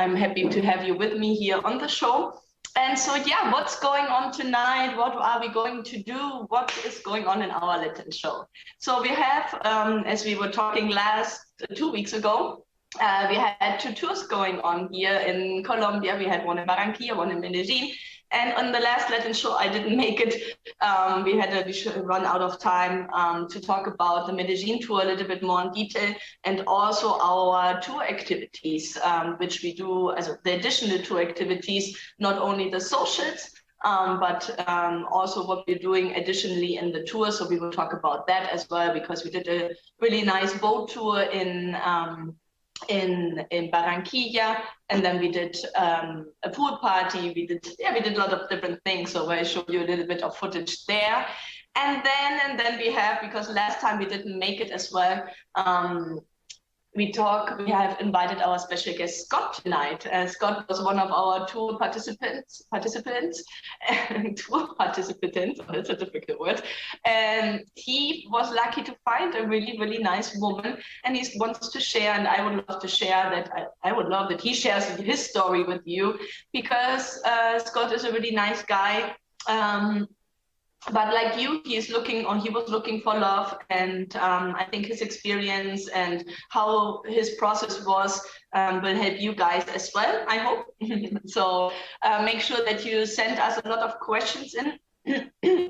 I'm happy to have you with me here on the show. And so, yeah, what's going on tonight? What are we going to do? What is going on in our Latin show? So we have, as we were talking 2 weeks ago, we had 2 tours going on here in Colombia. We had one in Barranquilla, one in Medellin. And on the last Latin show, I didn't make it. We should run out of time to talk about the Medellin tour a little bit more in detail, and also our tour activities, which we do as the additional tour activities, not only the socials, but also what we're doing additionally in the tour. So we will talk about that as well, because we did a really nice boat tour in Barranquilla, and then we did a pool party. We did a lot of different things. So I show you a little bit of footage there, and then we have, because last time we didn't make it as well. We have invited our special guest Scott tonight. Scott was one of our tour participants, that's a difficult word. And he was lucky to find a really, really nice woman, and he wants to share, and I would love to share that. I would love that he shares his story with you, because Scott is a really nice guy. But like you, he was looking for love, and I think his experience and how his process was will help you guys as well, I hope. So make sure that you send us a lot of questions in.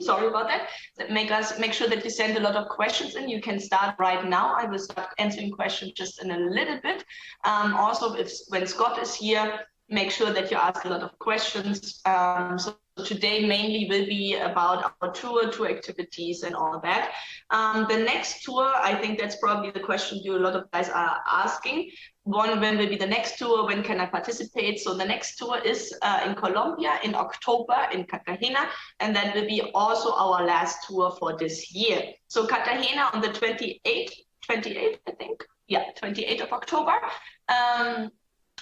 Sorry about that. Make sure that you send a lot of questions in. You can start right now. I will start answering questions just in a little bit. Also, when Scott is here, make sure that you ask a lot of questions. So today mainly will be about our tour activities and all that. The next tour, I think that's probably the question a lot of guys are asking. When will be the next tour? When can I participate? So the next tour is in Colombia in October in Cartagena, and that will be also our last tour for this year. So Cartagena on the 28th, I think. Yeah, 28th of October.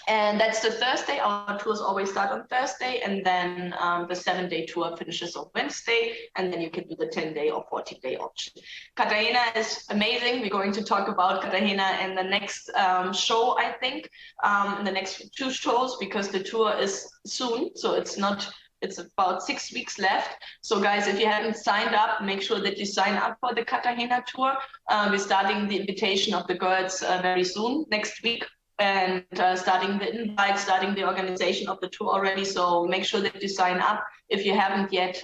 And that's the Thursday. Our tours always start on Thursday, and then the 7-day tour finishes on Wednesday, and then you can do the 10-day or 14-day option. Cartagena is amazing. We're going to talk about Cartagena in the next show, I think, in the next 2 shows, because the tour is soon, so it's about 6 weeks left. So guys, if you haven't signed up, make sure that you sign up for the Cartagena tour. We're starting the invitation of the girls very soon, next week. And starting the invite, starting the organization of the tour already. So make sure that you sign up if you haven't yet,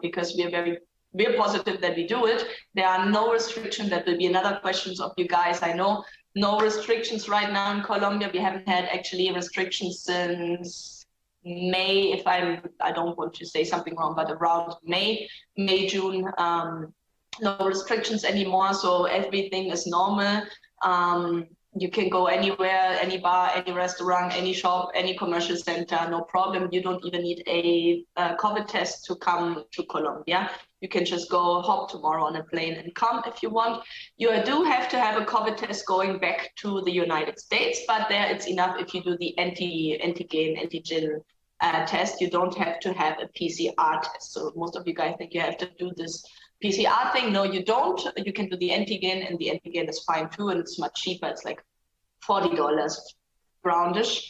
because we're positive that we do it. There are no restrictions. That will be another questions of you guys. I know no restrictions right now in Colombia. We haven't had actually restrictions since May, I don't want to say something wrong, but around May, June, no restrictions anymore. So everything is normal. You can go anywhere, any bar, any restaurant, any shop, any commercial center, no problem. You don't even need a COVID test to come to Colombia. You can just go hop tomorrow on a plane and come if you want. You do have to have a COVID test going back to the United States, but there it's enough if you do the antigen test. You don't have to have a PCR test. So most of you guys think you have to do this PCR thing. No, you don't. You can do the antigen, and the antigen is fine too, and it's much cheaper. It's like $40 roundish.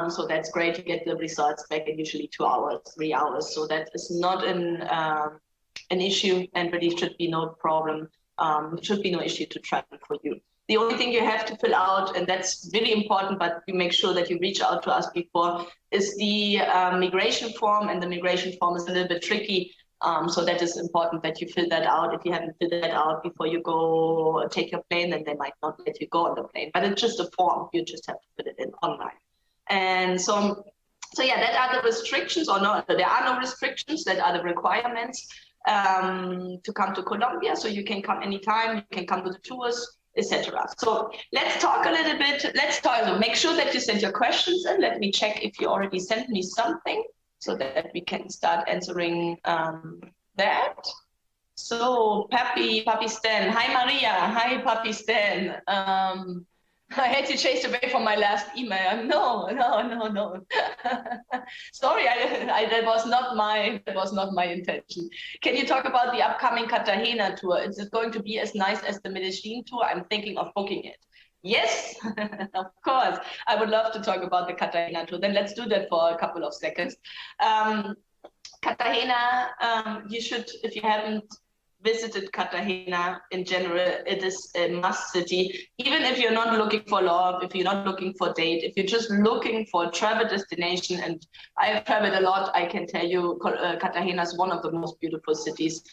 So that's great. You get the results back in usually 2 hours, 3 hours. So that is not an issue, and really should be no problem. Should be no issue to travel for you. The only thing you have to fill out, and that's really important, but you make sure that you reach out to us before, is the migration form, and the migration form is a little bit tricky. So that is important that you fill that out. If you haven't filled that out before you go take your plane, then they might not let you go on the plane. But it's just a form. You just have to fill it in online. And so yeah, that are the restrictions, or no, there are no restrictions. That are the requirements to come to Colombia. So you can come anytime. You can come to the tours, etc. So let's talk a little bit. Make sure that you send your questions in. Let me check if you already sent me something, so that we can start answering that. So Papi Stan, hi Maria, hi Papi Stan. I had to chase away from my last email. No. Sorry, that was not my intention. Can you talk about the upcoming Cartagena tour? Is it going to be as nice as the Medellin tour? I'm thinking of booking it. Yes, of course. I would love to talk about the Cartagena tour. Then let's do that for a couple of seconds. Cartagena, you should, if you haven't visited Cartagena in general, it is a must city. Even if you're not looking for love, if you're not looking for date, if you're just looking for a travel destination, and I have traveled a lot, I can tell you Cartagena is one of the most beautiful cities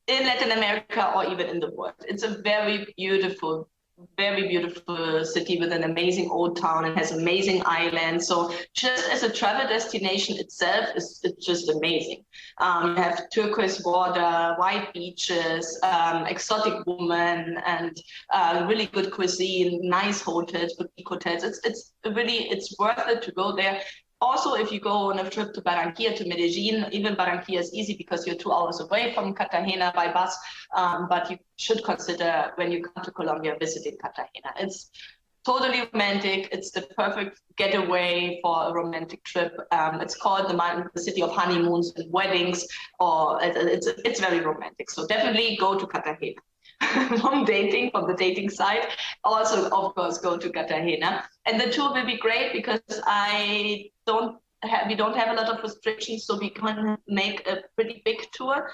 in Latin America or even in the world. It's a very beautiful city with an amazing old town and has amazing islands. So just as a travel destination itself, it's just amazing. You have turquoise water, white beaches, exotic women, and really good cuisine, nice hotels, boutique hotels. It's worth it to go there. Also, if you go on a trip to Barranquilla, to Medellin, even Barranquilla is easy because you're 2 hours away from Cartagena by bus, but you should consider when you come to Colombia visiting Cartagena. It's totally romantic. It's the perfect getaway for a romantic trip. It's called the city of honeymoons and weddings, or it's very romantic. So definitely go to Cartagena. From the dating side, also of course go to Cartagena, and the tour will be great because we don't have a lot of restrictions, so we can make a pretty big tour.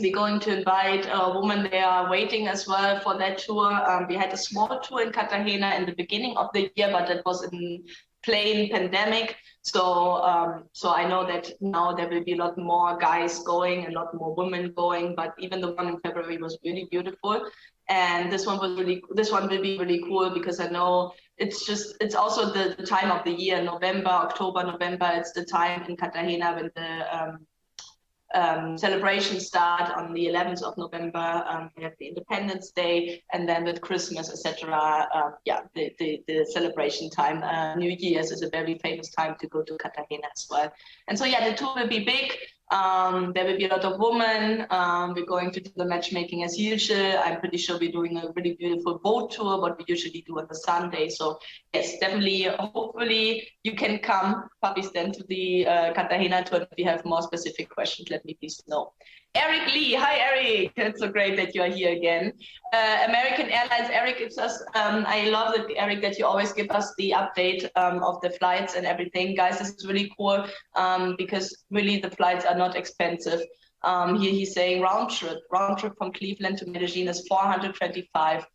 We're going to invite women. They are waiting as well for that tour. We had a small tour in Cartagena in the beginning of the year, but it was in plain pandemic. So so I know that now there will be a lot more guys going, a lot more women going, but even the one in February was really beautiful. And this one will be really cool because I know it's also the time of the year, October, November. It's the time in Cartagena when the celebrations start on the 11th of November. We have the Independence Day, and then with Christmas, etc. The celebration time. New Year's is a very famous time to go to Cartagena as well. And so yeah, the tour will be big. There will be a lot of women. We're going to do the matchmaking as usual. I'm pretty sure we're doing a really beautiful boat tour, what we usually do on the Sunday. So yes, definitely, hopefully you can come, puppies, then to the Cartagena tour. If you have more specific questions, let me please know. Eric Lee, hi Eric, it's so great that you are here again. American Airlines, Eric gives us, I love that, Eric, that you always give us the update of the flights and everything. Guys, this is really cool because really the flights are not expensive. Here he's saying round trip from Cleveland to Medellin is $425.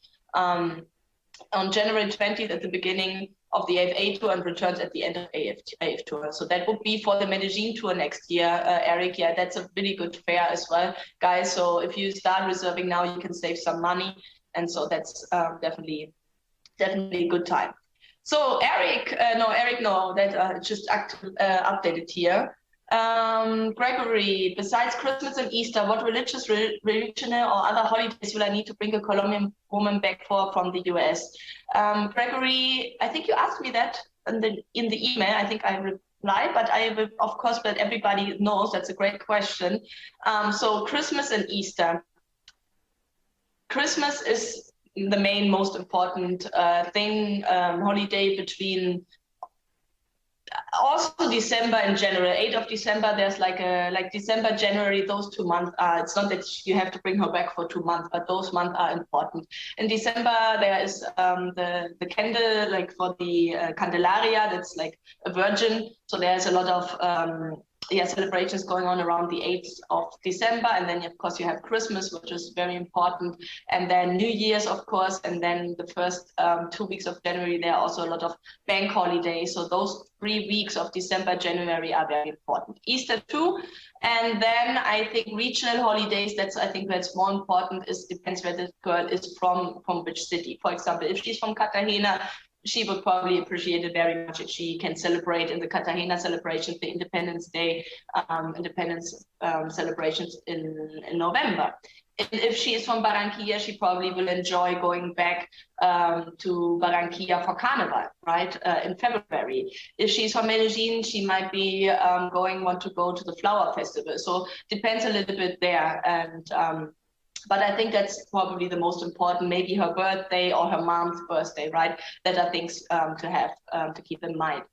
On January 20th at the beginning of the AFA tour and returns at the end of AF tour. So that would be for the Medellin tour next year, Eric. Yeah, that's a really good fare as well, guys. So if you start reserving now, you can save some money. And so that's definitely a good time. So Eric, that just updated here. Gregory, besides Christmas and Easter, what religious, regional or other holidays will I need to bring a Colombian woman back from the US? Gregory, I think you asked me that in the email. I think I replied, but I will, of course, let everybody knows. That's a great question. So Christmas and Easter. Christmas is the main, most important holiday between also December and January. 8th of December, there's like December, January, those 2 months. It's not that you have to bring her back for 2 months, but those months are important. In December, there is the candle, like for the Candelaria, that's like a virgin. So there's a lot of celebrations going on around the 8th of December. And then, of course, you have Christmas, which is very important. And then New Year's, of course. And then the first 2 weeks of January, there are also a lot of bank holidays. So those 3 weeks of December, January are very important. Easter too. And then I think regional holidays, I think that's more important. Depends where the girl is from which city. For example, if she's from Cartagena, she would probably appreciate it very much if she can celebrate in the Cartagena celebrations, the Independence Day, celebrations in November. If she is from Barranquilla, she probably will enjoy going back to Barranquilla for Carnival, right, in February. If she's from Medellin, she might be want to go to the Flower Festival. So depends a little bit there. And but I think that's probably the most important, maybe her birthday or her mom's birthday, right? That are things to keep in mind.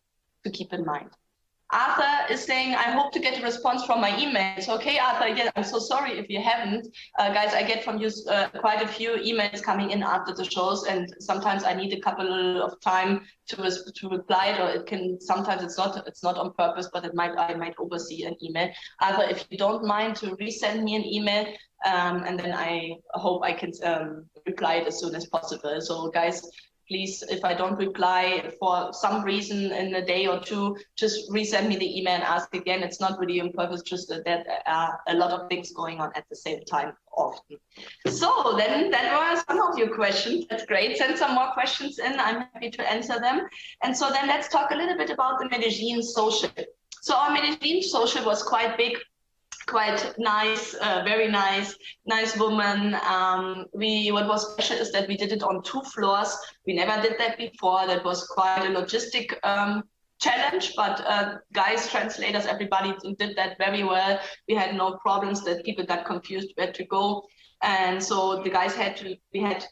Arthur is saying, I hope to get a response from my emails. Okay, Arthur, yeah, I'm so sorry if you haven't. Guys, I get from you quite a few emails coming in after the shows, and sometimes I need a couple of time to reply, or it can, sometimes it's not on purpose, but I might oversee an email. Arthur, if you don't mind to resend me an email, and then I hope I can reply it as soon as possible. So guys, please, if I don't reply for some reason in a day or two, just resend me the email and ask again. It's not really on purpose, just that there are a lot of things going on at the same time often. So then that were some of your questions. That's great. Send some more questions in. I'm happy to answer them. And so then let's talk a little bit about the Medellin Social. So our Medellin Social was quite big, quite nice, very nice woman. What was special is that we did it on 2 floors. We never did that before. That was quite a logistic challenge, but guys, translators, everybody did that very well. We had no problems that people got confused where to go. And so the guys we had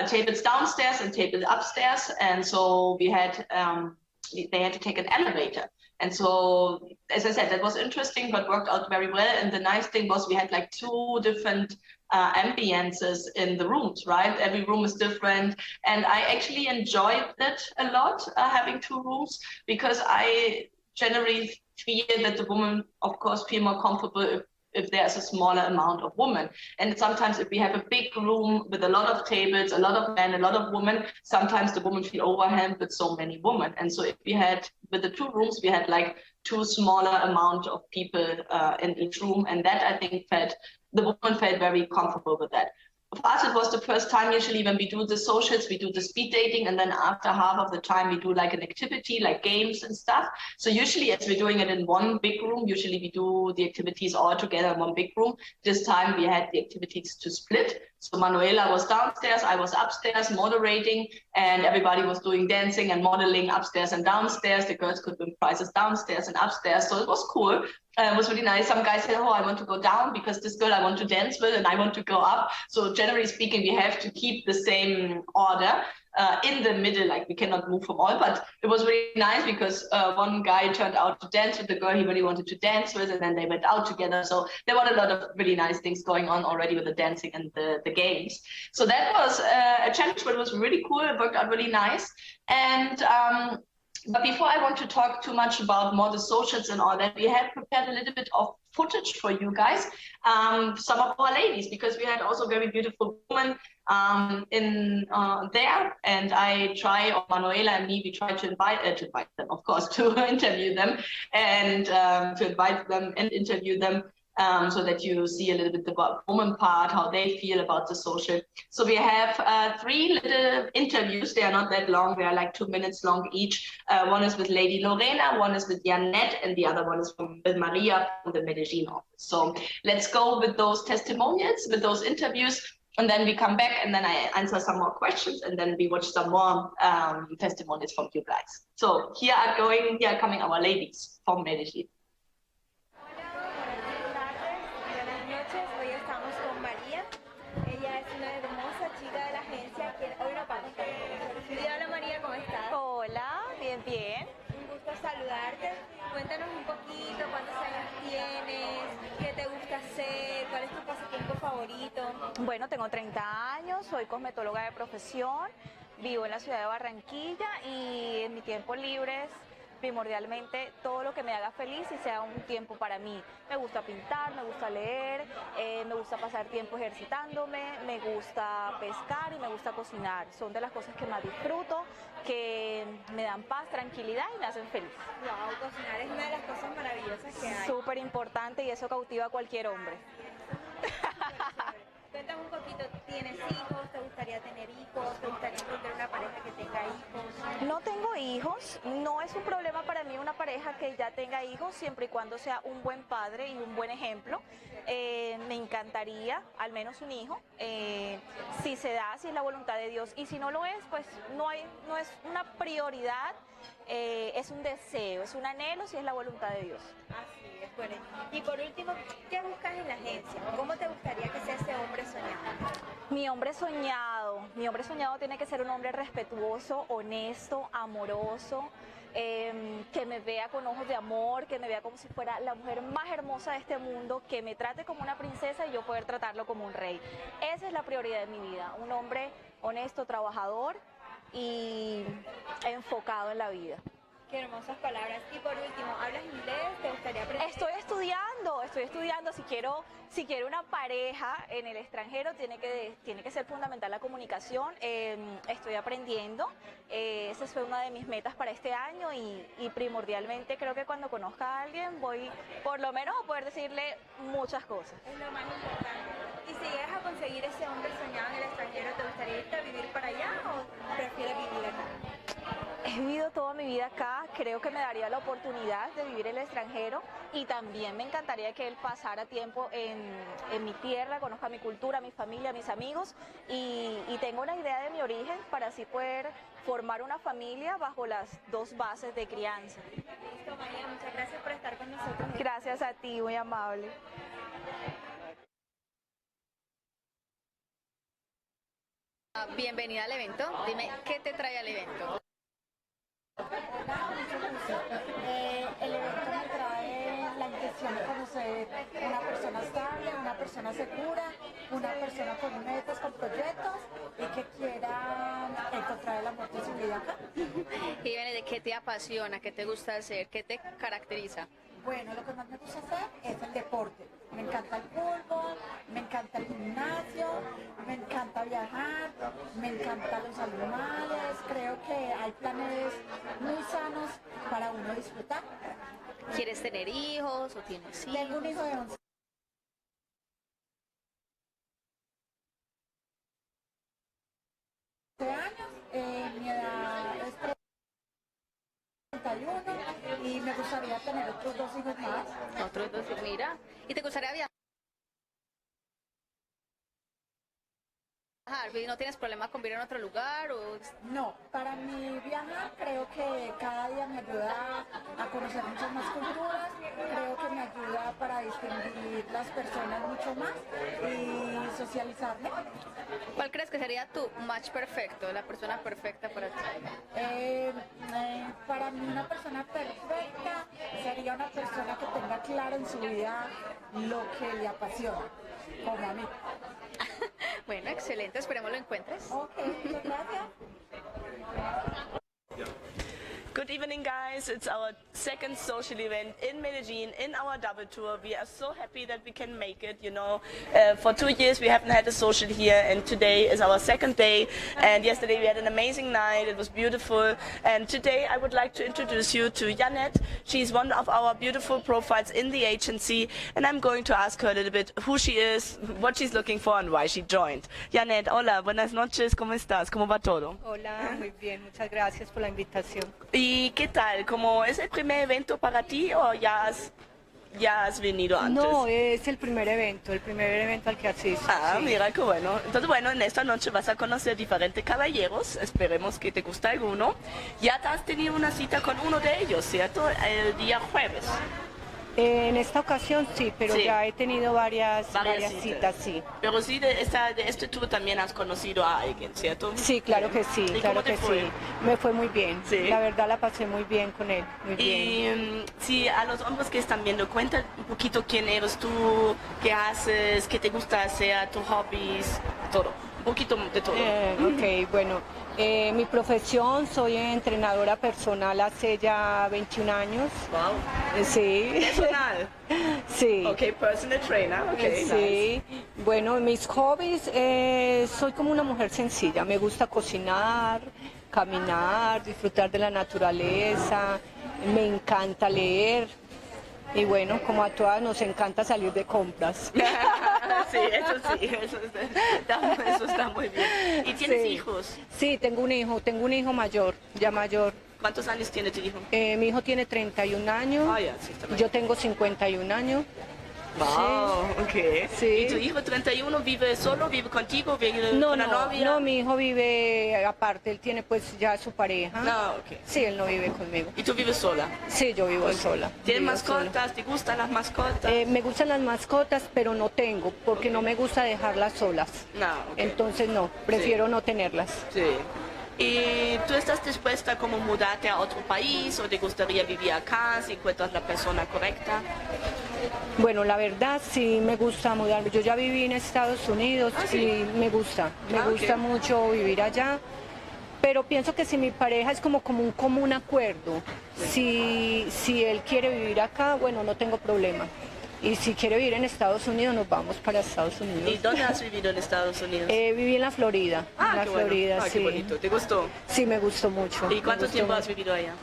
tables downstairs and tables upstairs. And so they had to take an elevator. And so, as I said, that was interesting, but worked out very well. And the nice thing was we had like 2 different ambiences in the rooms, right? Every room is different. And I actually enjoyed that a lot, having 2 rooms, because I generally feel that the women, of course, feel more comfortable if there's a smaller amount of women. And sometimes if we have a big room with a lot of tables, a lot of men, a lot of women, sometimes the women feel overwhelmed with so many women. And so if we had, with the 2 rooms, we had like 2 smaller amount of people in each room. And that, I think, the woman felt very comfortable with that. For us, it was the first time. Usually when we do the socials, we do the speed dating, and then after half of the time we do like an activity, like games and stuff. So usually as we're doing it in one big room, usually we do the activities all together in one big room. This time we had the activities to split. So Manuela was downstairs, I was upstairs moderating, and everybody was doing dancing and modeling upstairs and downstairs. The girls could win prizes downstairs and upstairs. So it was cool. It was really nice. Some guys said, oh, I want to go down because this girl I want to dance with and I want to go up. So generally speaking, we have to keep the same order in the middle, like we cannot move from all. But it was really nice because one guy turned out to dance with the girl he really wanted to dance with, and then they went out together. So there were a lot of really nice things going on already with the dancing and the games. So that was a challenge, but it was really cool. It worked out really nice. And but before I want to talk too much about more the socials and all that, we have prepared a little bit of footage for you guys, some of our ladies, because we had also very beautiful women in there, and or Manuela and me, we try to invite them, of course, to interview them and to invite them and interview them. So that you see a little bit about the woman part, how they feel about the social. So we have 3 little interviews. They are not that long. They are like 2 minutes long each. One is with Lady Lorena, one is with Janet, and the other one is with Maria from the Medellin office. So let's go with those testimonials, with those interviews, and then we come back and then I answer some more questions, and then we watch some more testimonials from you guys. So here are coming our ladies from Medellin. Bien. Un gusto saludarte. Cuéntanos un poquito cuántos años tienes, qué te gusta hacer, cuál es tu pasatiempo favorito. Bueno, tengo 30 años, soy cosmetóloga de profesión, vivo en la ciudad de Barranquilla y en mi tiempo libre primordialmente todo lo que me haga feliz y sea un tiempo para mí. Me gusta pintar, me gusta leer, me gusta pasar tiempo ejercitándome, me gusta pescar y me gusta cocinar. Son de las cosas que más disfruto, que me dan paz, tranquilidad y me hacen feliz. Wow, cocinar es una de las cosas maravillosas que hay. Súper importante y eso cautiva a cualquier hombre. Cuéntame un poquito, ¿tienes hijos? ¿Te gustaría tener hijos? ¿Te gustaría encontrar una pareja que tenga hijos? No tengo hijos, no es un problema para mí una pareja que ya tenga hijos, siempre y cuando sea un buen padre y un buen ejemplo. Me encantaría al menos un hijo, si se da, si es la voluntad de Dios, y si no lo es, pues no es una prioridad, es un deseo, es un anhelo si es la voluntad de Dios. Así es, bueno. Y por último, ¿qué buscas en la agencia? ¿Cómo te gustaría que sea ese hombre soñado? Mi hombre soñado tiene que ser un hombre respetuoso, honesto, amoroso, que me vea con ojos de amor, que me vea como si fuera la mujer más hermosa de este mundo, que me trate como una princesa y yo poder tratarlo como un rey. Esa es la prioridad de mi vida, un hombre honesto, trabajador y enfocado en la vida. Qué hermosas palabras. Y por último, ¿hablas inglés? ¿Te gustaría aprender? Estoy estudiando. Si quiero una pareja en el extranjero, tiene que ser fundamental la comunicación. Estoy aprendiendo. Esa fue una de mis metas para este año y primordialmente creo que cuando conozca a alguien voy por lo menos a poder decirle muchas cosas. Es lo más importante. Y si llegas a conseguir ese hombre soñado en el extranjero, ¿te gustaría irte a vivir para allá o prefieres vivir acá? He vivido toda mi vida acá, creo que me daría la oportunidad de vivir en el extranjero y también me encantaría que él pasara tiempo en mi tierra, conozca mi cultura, mi familia, mis amigos y tengo una idea de mi origen para así poder formar una familia bajo las dos bases de crianza. Listo, María, muchas gracias por estar con nosotros. Gracias a ti, muy amable. Bienvenida al evento. Dime, ¿qué te trae al evento? El evento me trae la intención de conocer una persona estable, una persona segura, una persona con metas, con proyectos y que quiera encontrar el amor de su vida acá. Y ¿de qué te apasiona? ¿Qué te gusta hacer? ¿Qué te caracteriza? Bueno, lo que más me gusta hacer es el deporte. Me encanta el fútbol, me encanta el gimnasio, me encanta viajar, me encantan los animales. Creo que hay planes muy sanos para uno disfrutar. ¿Quieres tener hijos o tienes hijos? Tengo un hijo de 11 años, mi edad es 31 y me gustaría tener otros 2 hijos más. Otros dos, mira. ¿Y te gustaría viajar? ¿No tienes problema con vivir en otro lugar? No, para mí viajar creo que cada día me ayuda a conocer muchas más culturas, creo que me ayuda para distinguir las personas mucho más y socializarme. ¿Cuál crees que sería tu match perfecto, la persona perfecta para ti? Para mí una persona perfecta sería una persona que tenga claro en su vida lo que le apasiona, como a mí. Bueno, excelente, esperemos lo encuentres. Ok, muchas gracias. Good evening, guys. It's our second social event in Medellin in our double tour. We are so happy that we can make it. You know, for 2 years we haven't had a social here, and today is our second day. And yesterday we had an amazing night. It was beautiful. And today I would like to introduce you to Janet. She's one of our beautiful profiles in the agency, and I'm going to ask her a little bit who she is, what she's looking for, and why she joined. Janet, hola, buenas noches. ¿Cómo estás? ¿Cómo va todo? Hola, muy bien, muchas gracias por la invitación. ¿Y qué tal? ¿Cómo es el primer evento para ti o ya has venido antes? No, es el primer evento al que asisto. Ah, sí. mira qué bueno. Entonces, bueno, en esta noche vas a conocer diferentes caballeros. Esperemos que te guste alguno. Ya te has tenido una cita con uno de ellos, ¿cierto? El día jueves. En esta ocasión sí, pero Sí. ya he tenido varias citas, sí. Pero sí, de este tour también has conocido a alguien, ¿cierto? Sí, claro que sí, ¿Y claro cómo te que fue? sí. Me fue muy bien. Sí. La verdad la pasé muy bien con él, muy bien. Y sí, a los hombres que están viendo, cuenta un poquito quién eres tú, qué haces, qué te gusta hacer, tus hobbies, todo. Un poquito de todo. Ok, bueno, mi profesión, soy entrenadora personal hace ya 21 años. Wow. Sí. Personal. Sí. Ok, personal trainer. Ok, Sí, nice. bueno, mis hobbies, soy como una mujer sencilla, me gusta cocinar, caminar, disfrutar de la naturaleza, me encanta leer y bueno, como a todas nos encanta salir de compras. Sí, eso está muy bien. ¿Y tienes Sí. hijos? Sí, tengo un hijo mayor, ya mayor. ¿Cuántos años tiene tu hijo? Mi hijo tiene 31 años, Ah, ya, sí, está bien. yo tengo 51 años. Wow, ok. Sí. ¿Y tu hijo 31 vive solo, vive contigo, vive No, con una no, novia? no, mi hijo vive aparte, él tiene pues ya su pareja. No, ok. Sí, él no vive conmigo. ¿Y tú vives sola? Sí, yo vivo sola. ¿Tienes vivo mascotas? ¿Te gustan las mascotas? sola. Me gustan las mascotas, pero no tengo, porque no me gusta dejarlas solas. No, ok. Entonces no, prefiero no tenerlas. Sí. ¿Y tú estás dispuesta como mudarte a otro país o te gustaría vivir acá si encuentras la persona correcta? Bueno, la verdad sí me gusta mudarme. Yo ya viví en Estados Unidos y me gusta mucho vivir allá. Pero pienso que si mi pareja es como un común acuerdo, si él quiere vivir acá, bueno, no tengo problema. Y si quiere vivir en Estados Unidos, nos vamos para Estados Unidos. ¿Y dónde has vivido en Estados Unidos? Viví en la Florida. Ah, en la qué Florida, bueno. Ah, sí. qué bonito. ¿Te gustó? Sí, me gustó mucho. ¿Y cuánto tiempo has vivido allá?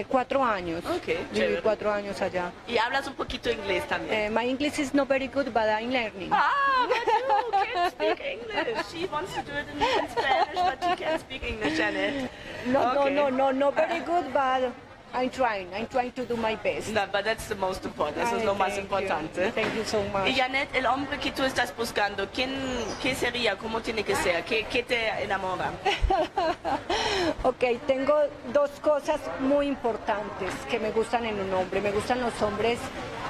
4 años. Okay, Viví chévere. 4 años allá. ¿Y hablas un poquito inglés también? My English is not very good, but I'm learning. Ah, but you can speak English. She wants to do it in Spanish, but you can speak English, Janet. No, not very good, but I'm trying to do my best. No, but that's the most important. Eso es lo más importante. Thank you so much. Y Janet, el hombre que tú estás buscando, ¿qué sería? ¿Cómo tiene que ser? ¿Qué te enamora? Ok, tengo 2 cosas muy importantes que me gustan en un hombre. Me gustan los hombres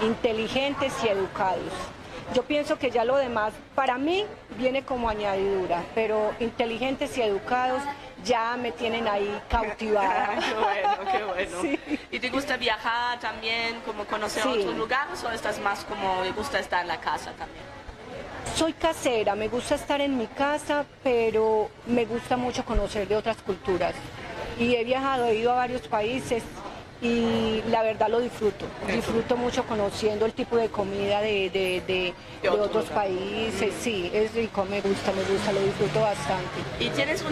inteligentes y educados. Yo pienso que ya lo demás, para mí, viene como añadidura, pero inteligentes y educados ya me tienen ahí cautivada. Qué bueno. Sí. ¿Y te gusta viajar también, como conocer otros lugares, o estás más como, te gusta estar en la casa también? Soy casera, me gusta estar en mi casa, pero me gusta mucho conocer de otras culturas. Y he viajado, he ido a varios países y la verdad lo disfruto. Disfruto mucho conociendo el tipo de comida de otros países. Sí, es rico, me gusta, lo disfruto bastante. ¿Y tienes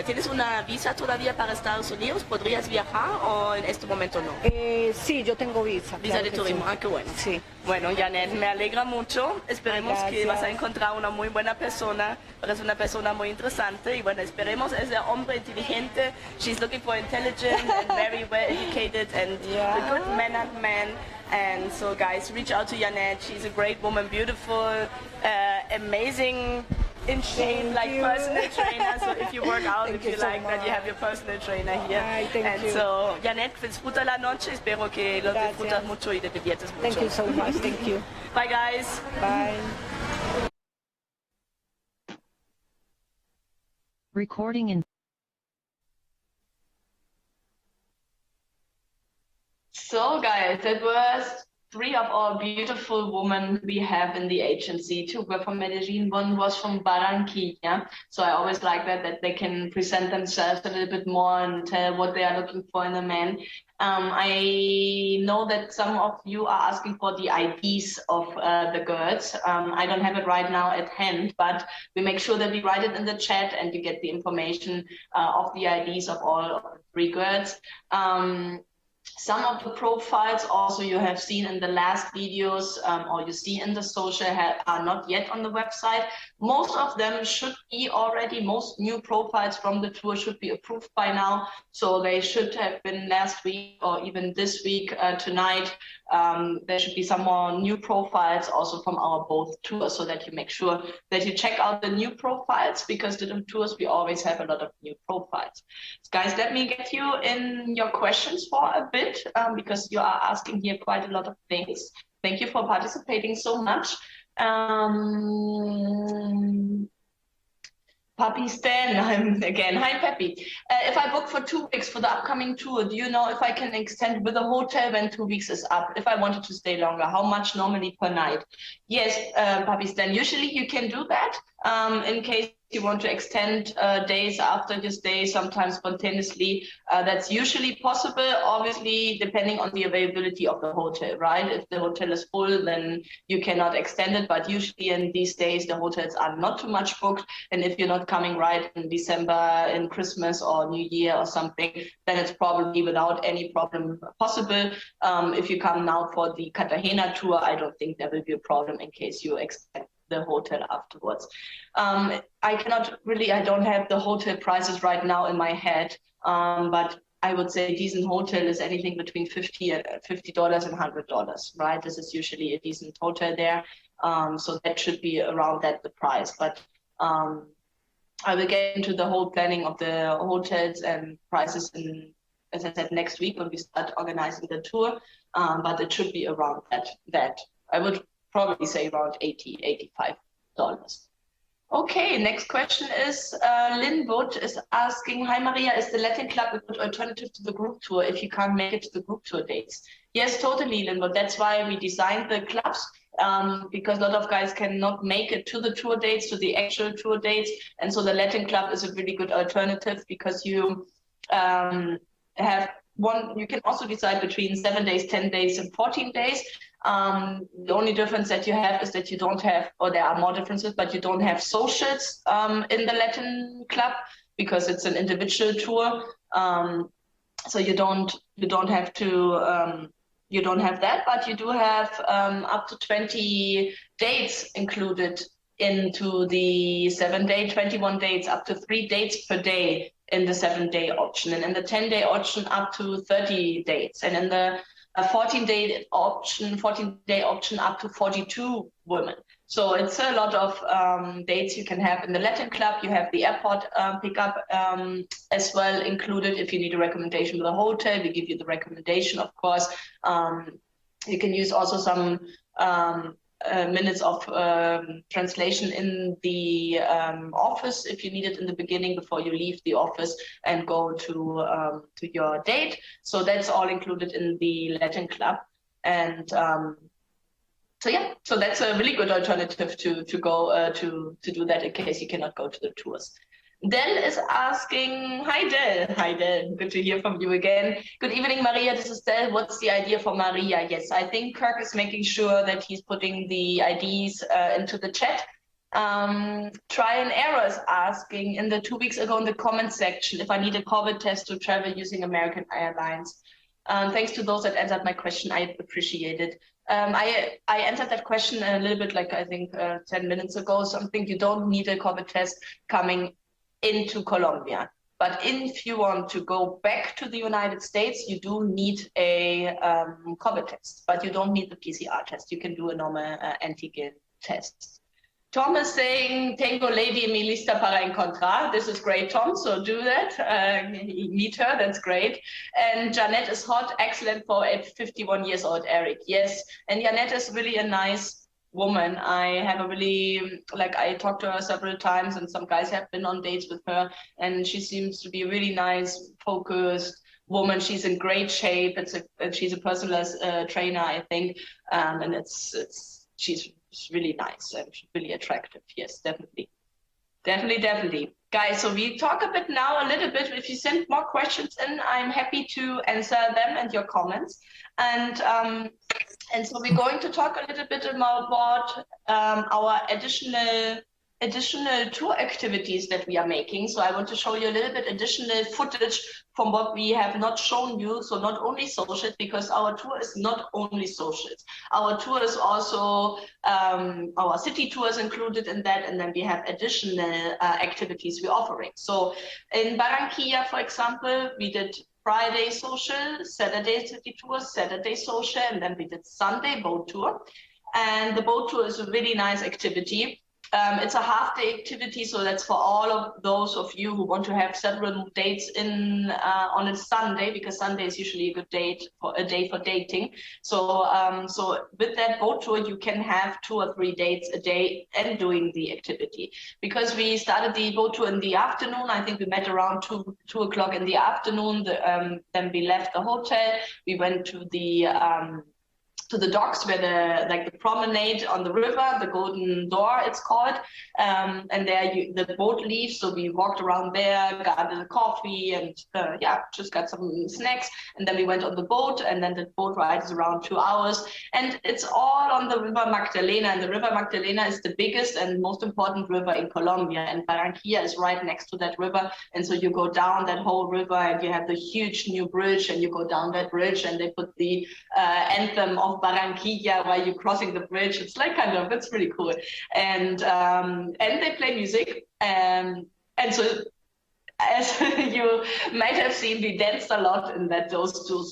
tienes una visa todavía para Estados Unidos? ¿Podrías viajar o en este momento no? Sí, yo tengo visa. Visa claro de turismo, sí. qué bueno. Sí. Bueno, Janet, me alegra mucho. Esperemos que vas a encontrar una muy buena persona. Eres una persona muy interesante y bueno, esperemos ese hombre inteligente. She's looking for intelligent and very well educated and a good man. And so guys, reach out to Janet. She's a great woman, beautiful, amazing, in shape, like personal trainer. So if you work out, if you like that, you have your personal trainer here. Thank you. So Janet, disfruta la noche. Espero que lo disfrutas mucho y te diviertes mucho. Thank you so much. Thank you. Bye guys. Bye. Recording in So guys, that was 3 of our beautiful women we have in the agency. 2 were from Medellin, 1 was from Barranquilla. So I always like that they can present themselves a little bit more and tell what they are looking for in a man. I know that some of you are asking for the IDs of the girls. I don't have it right now at hand, but we make sure that we write it in the chat and you get the information of the IDs of all of the 3 girls. Some of the profiles also you have seen in the last videos or you see in the social are not yet on the website. Most of them should be already, most new profiles from the tour should be approved by now. So they should have been last week or even this week tonight. There should be some more new profiles also from our both tours so that you make sure that you check out the new profiles because the tours we always have a lot of new profiles. Guys, let me get you in your questions for a bit because you are asking here quite a lot of things. Thank you for participating so much. Papi Stan, I'm again. Hi, Peppy. If I book for 2 weeks for the upcoming tour, do you know if I can extend with a hotel when 2 weeks is up? If I wanted to stay longer, how much normally per night? Yes, Papi Stan, usually you can do that in case you want to extend days after your stay, sometimes spontaneously. That's usually possible, obviously, depending on the availability of the hotel, right? If the hotel is full, then you cannot extend it. But usually in these days, the hotels are not too much booked. And if you're not coming right in December, in Christmas or New Year or something, then it's probably without any problem possible. If you come now for the Cartagena tour, I don't think there will be a problem in case you extend the hotel afterwards. I don't have the hotel prices right now in my head, but I would say a decent hotel is anything between $50 and $100, right? This is usually a decent hotel there. So that should be around that, the price. But I will get into the whole planning of the hotels and prices as I said, next week when we start organizing the tour. But it should be around that. I would probably say around $80, $85. Okay, next question is Lynn Wood is asking, hi Maria, is the Latin Club a good alternative to the group tour if you can't make it to the group tour dates? Yes, totally, Lynn Wood. That's why we designed the clubs, because a lot of guys cannot make it to the tour dates, to the actual tour dates. And so the Latin Club is a really good alternative because you have you can also decide between 7 days, 10 days, and 14 days. The only difference that you have is that you don't have, or there are more differences, but you don't have socials in the Latin Club because it's an individual tour. So you don't have to, you don't have that, but you do have up to 20 dates included into the 7 day, 21 dates, up to 3 dates per day in the 7-day option, and in the 10-day option up to 30 dates, and in the 14-day option up to 42 women. So it's a lot of dates you can have in the Latin Club. You have the airport pickup as well included. If you need a recommendation with a hotel, we give you the recommendation, of course. You can use also some minutes of translation in the office if you need it in the beginning before you leave the office and go to your date. So that's all included in the Latin Club. And so yeah, so that's a really good alternative to go to do that in case you cannot go to the tours. Del is asking, hi Del, good to hear from you again. Good evening, Maria, this is Del. What's the idea for Maria? Yes, I think Kirk is making sure that he's putting the IDs into the chat. Try and Error is asking in the 2 weeks ago in the comment section if I need a COVID test to travel using American Airlines. Thanks to those that answered my question, I appreciate it. I answered that question a little bit like I think 10 minutes ago. Something you don't need a COVID test coming into Colombia. But if you want to go back to the United States, you do need a COVID test, but you don't need the PCR test. You can do a normal antigen test. Tom is saying, Tengo lady mi lista para encontrar. This is great, Tom, so do that. Meet her, that's great. And Janet is hot, excellent for a 51 years old Eric. Yes, and Janet is really a nice woman. I have a really, like, I talked to her several times and some guys have been on dates with her, and she seems to be a really nice, focused woman. She's in great shape. She's a personal trainer, I think, and she's really nice and really attractive. Yes, definitely. Guys, so we talk a bit now, a little bit. If you send more questions in, I'm happy to answer them and your comments. And so we're going to talk a little bit about our additional tour activities that we are making. So I want to show you a little bit additional footage from what we have not shown you. So not only socials, because our tour is not only socials. Our tour is also, our city tour is included in that, and then we have additional activities we're offering. So in Barranquilla, for example, we did Friday social, Saturday city tour, Saturday social, and then we did Sunday boat tour. And the boat tour is a really nice activity. It's a half-day activity, so that's for all of those of you who want to have several dates in on a Sunday, because Sunday is usually a good day for dating. So so with that boat tour, you can have 2 or 3 dates a day and doing the activity. Because we started the boat tour in the afternoon, I think we met around 2 o'clock in the afternoon. Then we left the hotel. We went to the docks where the promenade on the river, the Golden Door it's called, and there the boat leaves, so we walked around there, got a coffee, and just got some snacks, and then we went on the boat, and then the boat ride is around 2 hours, and it's all on the River Magdalena, and the River Magdalena is the biggest and most important river in Colombia, and Barranquilla is right next to that river, and so you go down that whole river, and you have the huge new bridge, and you go down that bridge, and they put the anthem of Barranquilla while you're crossing the bridge. It's like it's really cool. And they play music. And so as you might have seen, we danced a lot in those two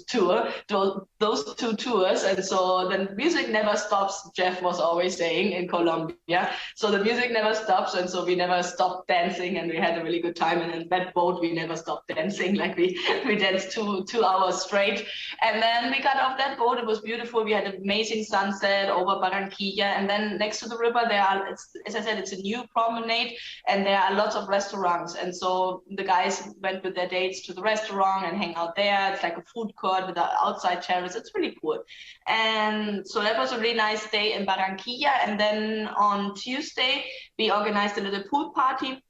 tours, and so the music never stops. Jeff was always saying in Colombia, so the music never stops, and so we never stopped dancing, and we had a really good time. And in that boat, we never stopped dancing. Like we danced 2 hours straight, and then we got off that boat. It was beautiful. We had an amazing sunset over Barranquilla, and then next to the river, as I said, it's a new promenade, and there are lots of restaurants, and so the guys went with their dates to the restaurant and hang out there. It's like a food court with an outside terrace. It's really cool. And so that was a really nice day in Barranquilla. And then on Tuesday, we organized a little pool party.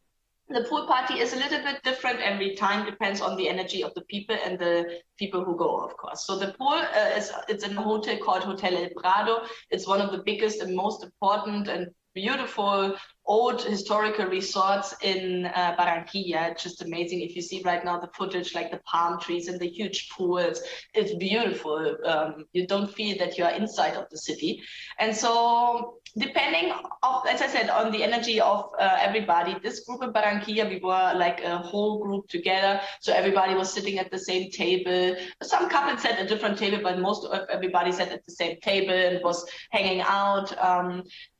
The pool party is a little bit different every time, depends on the energy of the people and the people who go, of course. So the pool, it's in a hotel called Hotel El Prado. It's one of the biggest and most important and beautiful old historical resorts in Barranquilla. It's just amazing. If you see right now the footage, like the palm trees and the huge pools, it's beautiful. You don't feel that you are inside of the city. And so depending, as I said, on the energy of everybody, this group in Barranquilla, we were like a whole group together. So everybody was sitting at the same table. Some couples sat at a different table, but most of everybody sat at the same table and was hanging out.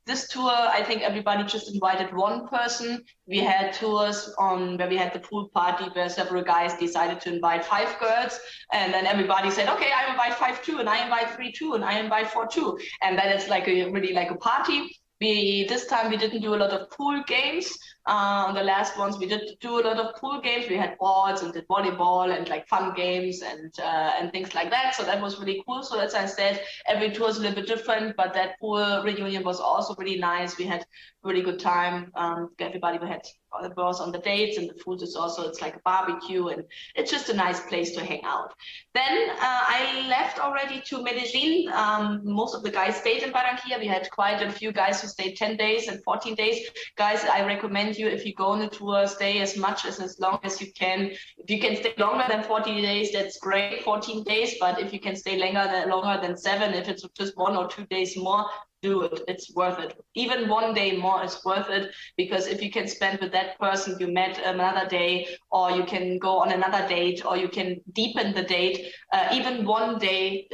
This tour, I think everybody just invited one person. We had tours where we had the pool party where several guys decided to invite 5 girls. And then everybody said, okay, I invite 5 too, and I invite 3 too, and I invite 4 too. And then it's like really like a party. This time we didn't do a lot of pool games. The last ones we did do a lot of pool games. We had balls and did volleyball and like fun games and things like that. So that was really cool. So as I said, every tour is a little bit different, but that pool reunion was also really nice. We had a really good time. Everybody was on the dates, and the food is also, it's like a barbecue, and it's just a nice place to hang out. Then I left already to Medellin. Most of the guys stayed in Barranquilla. We had quite a few guys who stayed 10 days and 14 days. Guys, I recommend you, if you go on a tour, stay as long as you can. If you can stay longer than 40 days, that's great, 14 days. But if you can stay longer than 7, if it's just 1 or 2 days more, do it. It's worth it. Even 1 day more is worth it, because if you can spend with that person you met another day, or you can go on another date, or you can deepen the date, even 1 day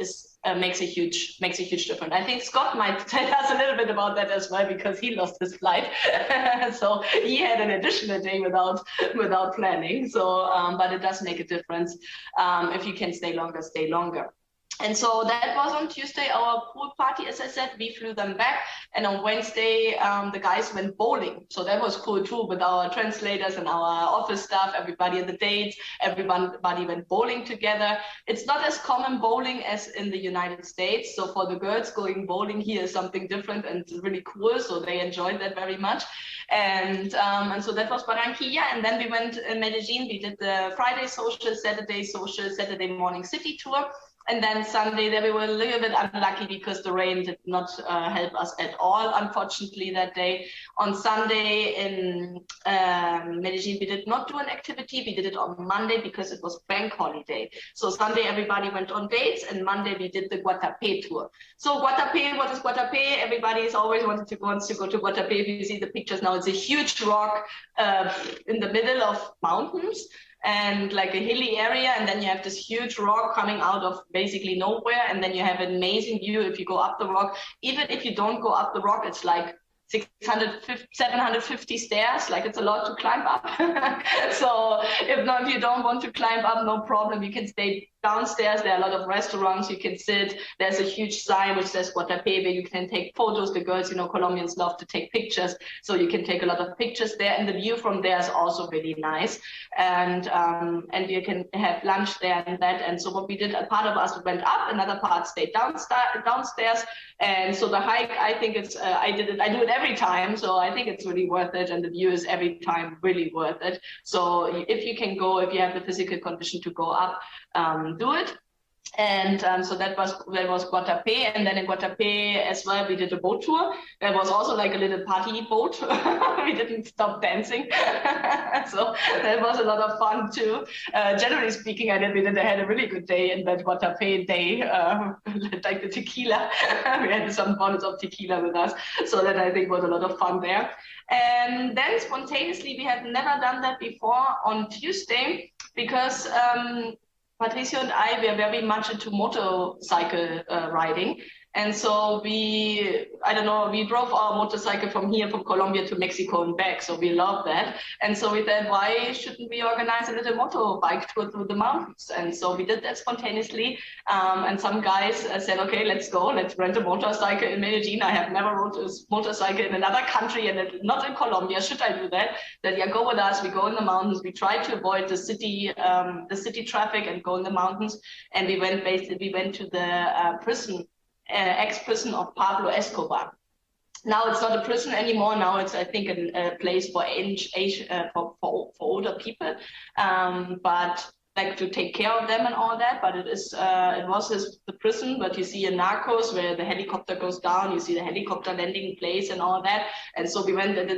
makes a huge difference. I think Scott might tell us a little bit about that as well, because he lost his flight. So he had an additional day without planning. So, but it does make a difference. If you can stay longer, stay longer. And so that was on Tuesday, our pool party. As I said, we flew them back. And on Wednesday, the guys went bowling. So that was cool too, with our translators and our office staff, everybody at the dates, everybody went bowling together. It's not as common bowling as in the United States. So for the girls, going bowling here is something different and really cool. So they enjoyed that very much. And so that was Barranquilla. And then we went in Medellin. We did the Friday social, Saturday morning city tour. And then Sunday, there we were a little bit unlucky because the rain did not help us at all, unfortunately, that day. On Sunday in Medellin, we did not do an activity. We did it on Monday because it was bank holiday. So Sunday, everybody went on dates, and Monday we did the Guatapé tour. So Guatapé, what is Guatapé? Everybody is always wants to go to Guatapé. If you see the pictures now, it's a huge rock in the middle of mountains, and like a hilly area, and then you have this huge rock coming out of basically nowhere, and then you have an amazing view if you go up the rock. Even if you don't go up the rock, it's like 750 stairs, like it's a lot to climb up. So if you don't want to climb up, no problem, you can stay downstairs. There are a lot of restaurants you can sit. There's a huge sign which says Guatapé, where you can take photos. The girls, Colombians love to take pictures, so you can take a lot of pictures there, and the view from there is also really nice. And you can have lunch there and that. And so what we did, a part of us went up, another part stayed downstairs. And so the hike, I think I do it every time, so I think it's really worth it, and the view is every time really worth it. So if you can go, if you have the physical condition to go up, do it. And so that was Guatapé, and then in Guatapé as well we did a boat tour. There was also like a little party boat. We didn't stop dancing, so that was a lot of fun too. Generally speaking, I had a really good day in that Guatapé day, like the tequila. We had some bottles of tequila with us, so that I think was a lot of fun there. And then spontaneously, we had never done that before on Tuesday because. Patricio and I, we are very much into motorcycle riding. And so we drove our motorcycle from here, from Colombia to Mexico and back. So we love that. And so we thought, why shouldn't we organize a little motorbike tour through the mountains? And so we did that spontaneously. And some guys said, okay, let's go. Let's rent a motorcycle in Medellin. I have never rode a motorcycle in another country and not in Colombia. Should I do that? Then yeah, go with us. We go in the mountains. We try to avoid the city traffic and go in the mountains. And we went to the prison. Ex-prison of Pablo Escobar. Now it's not a prison anymore. Now it's, I think, a place for older people, but like to take care of them and all that. But it was the prison. But you see in Narcos where the helicopter goes down, you see the helicopter landing place and all that. And so we went, and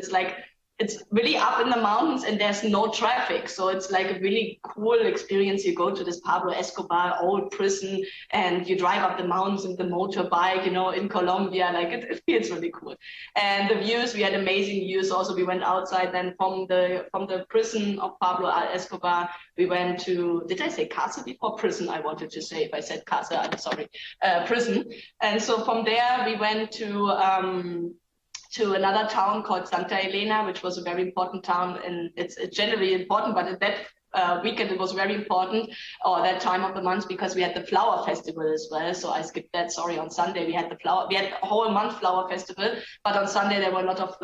it's really up in the mountains and there's no traffic. So it's like a really cool experience. You go to this Pablo Escobar old prison and you drive up the mountains in the motorbike, in Colombia. Like it feels really cool. And the views, we had amazing views. Also, we went outside then from the prison of Pablo Escobar. We went to, did I say casa before? Prison, I wanted to say. If I said casa, I'm sorry. Prison. And so from there, we went to another town called Santa Elena, which was a very important town, and it's generally important, but at that weekend it was very important, or that time of the month, because we had the flower festival as well. So I skipped that, sorry. On Sunday we had a whole month flower festival, but on Sunday there were a lot of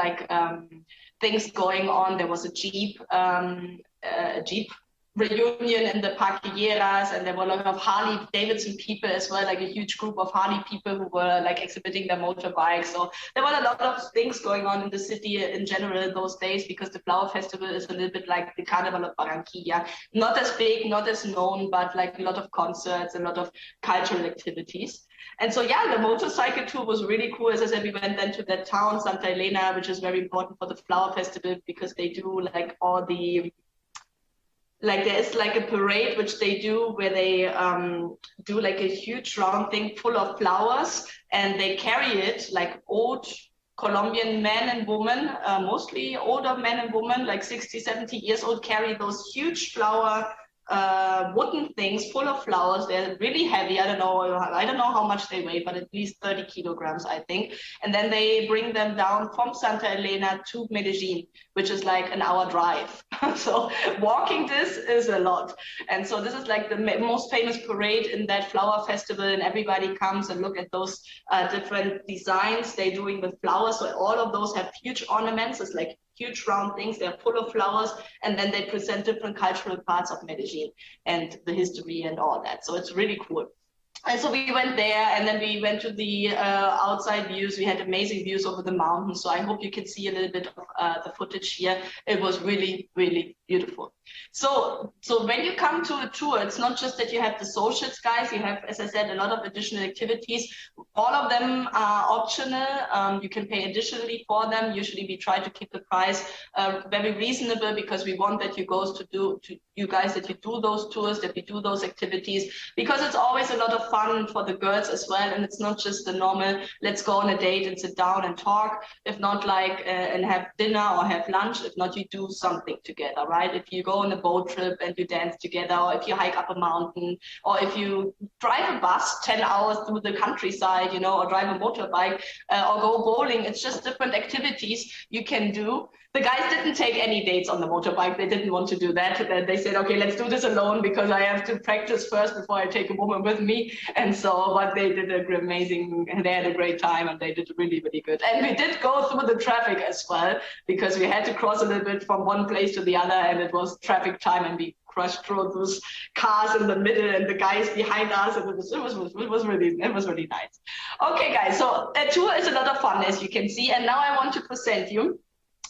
things going on. There was a Jeep reunion in the Parquilleras, and there were a lot of Harley Davidson people as well, like a huge group of Harley people who were like exhibiting their motorbikes. So there were a lot of things going on in the city in general those days, because the flower festival is a little bit like the Carnival of Barranquilla, not as big, not as known, but like a lot of concerts, a lot of cultural activities. And so, yeah, the motorcycle tour was really cool. As I said, we went then to that town, Santa Elena, which is very important for the flower festival, because they do like all the, like there is like a parade which they do where they do like a huge round thing full of flowers, and they carry it like old Colombian men and women, mostly older men and women, like 60, 70 years old, carry those huge flower wooden things full of flowers. They're really heavy. I don't know how much they weigh, but at least 30 kilograms, I think. And then they bring them down from Santa Elena to Medellin, which is like an hour drive. So walking this is a lot. And so this is like the most famous parade in that flower festival, and everybody comes and look at those different designs they're doing with flowers. So all of those have huge ornaments. It's like huge round things. They're full of flowers, and then they present different cultural parts of Medellin and the history and all that. So it's really cool. And so we went there, and then we went to the outside views. We had amazing views over the mountains. So I hope you can see a little bit of the footage here. It was really, really beautiful. So when you come to a tour, it's not just that you have the socials, guys. You have, as I said, a lot of additional activities. All of them are optional. You can pay additionally for them. Usually we try to keep the price very reasonable, because we want that you guys that you do those tours, that we do those activities, because it's always a lot of fun for the girls as well. And it's not just the normal, let's go on a date and sit down and talk. If not, like, and have dinner or have lunch. If not, you do something together, right? If you go on a boat trip and you dance together, or if you hike up a mountain, or if you drive a bus 10 hours through the countryside, or drive a motorbike, or go bowling. It's just different activities you can do. The guys didn't take any dates on the motorbike. They didn't want to do that. They said, okay, let's do this alone, because I have to practice first before I take a woman with me. And so, but they did they had a great time, and they did really, really good. And we did go through the traffic as well, because we had to cross a little bit from one place to the other, and it was traffic time, and we crushed through those cars in the middle and the guys behind us, and it was really nice. Okay, guys, so a tour is a lot of fun, as you can see, and now I want to present you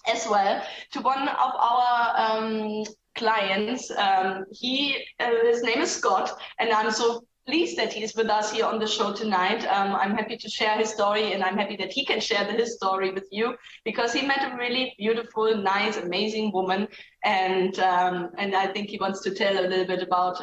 as well to one of our clients. His name is Scott, and I'm so pleased that he's with us here on the show tonight. I'm happy to share his story, and I'm happy that he can share his story with you, because he met a really beautiful, nice, amazing woman, and I think he wants to tell a little bit about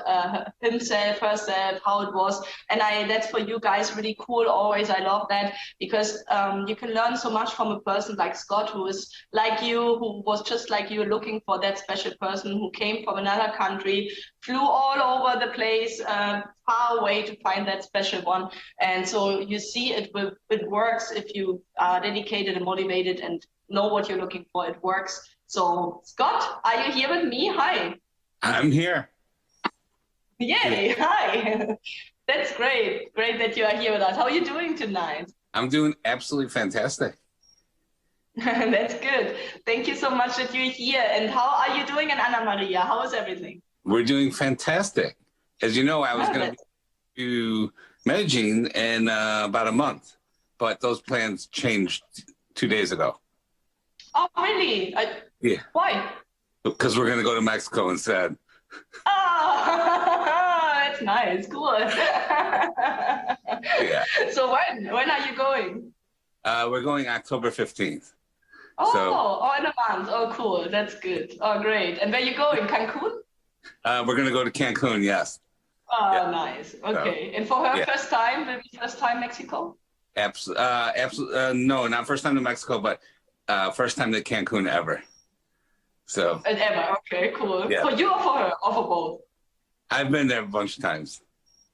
himself, herself, how it was. And that's for you guys really cool. Always, I love that, because you can learn so much from a person like Scott, who is like you, who was just like you, looking for that special person, who came from another country, flew all over the place, far away to find that special one. And so you see, it works if you are dedicated and motivated and know what you're looking for. It works. So Scott, are you here with me? Hi. I'm here. Yay! Hi. That's great. Great that you are here with us. How are you doing tonight? I'm doing absolutely fantastic. That's good. Thank you so much that you're here. And how are you doing in Ana Maria? How is everything? We're doing fantastic. As you know, I was going to to Medellin in about a month, but those plans changed 2 days ago. Oh, really? Yeah. Why? Because we're going to go to Mexico instead. Oh, that's nice. Cool. Yeah. So when are you going? We're going October 15th. Oh, in a month. Oh, cool. That's good. Oh, great. And where you going? Cancun? We're going to go to Cancun, yes. Oh, yeah. Nice. Okay. So, and for her, first time, maybe first time Mexico? Absolutely. No, not first time to Mexico, but first time to Cancun ever. So. And ever. Okay, cool. Yeah. For you or for her, or for both? I've been there a bunch of times.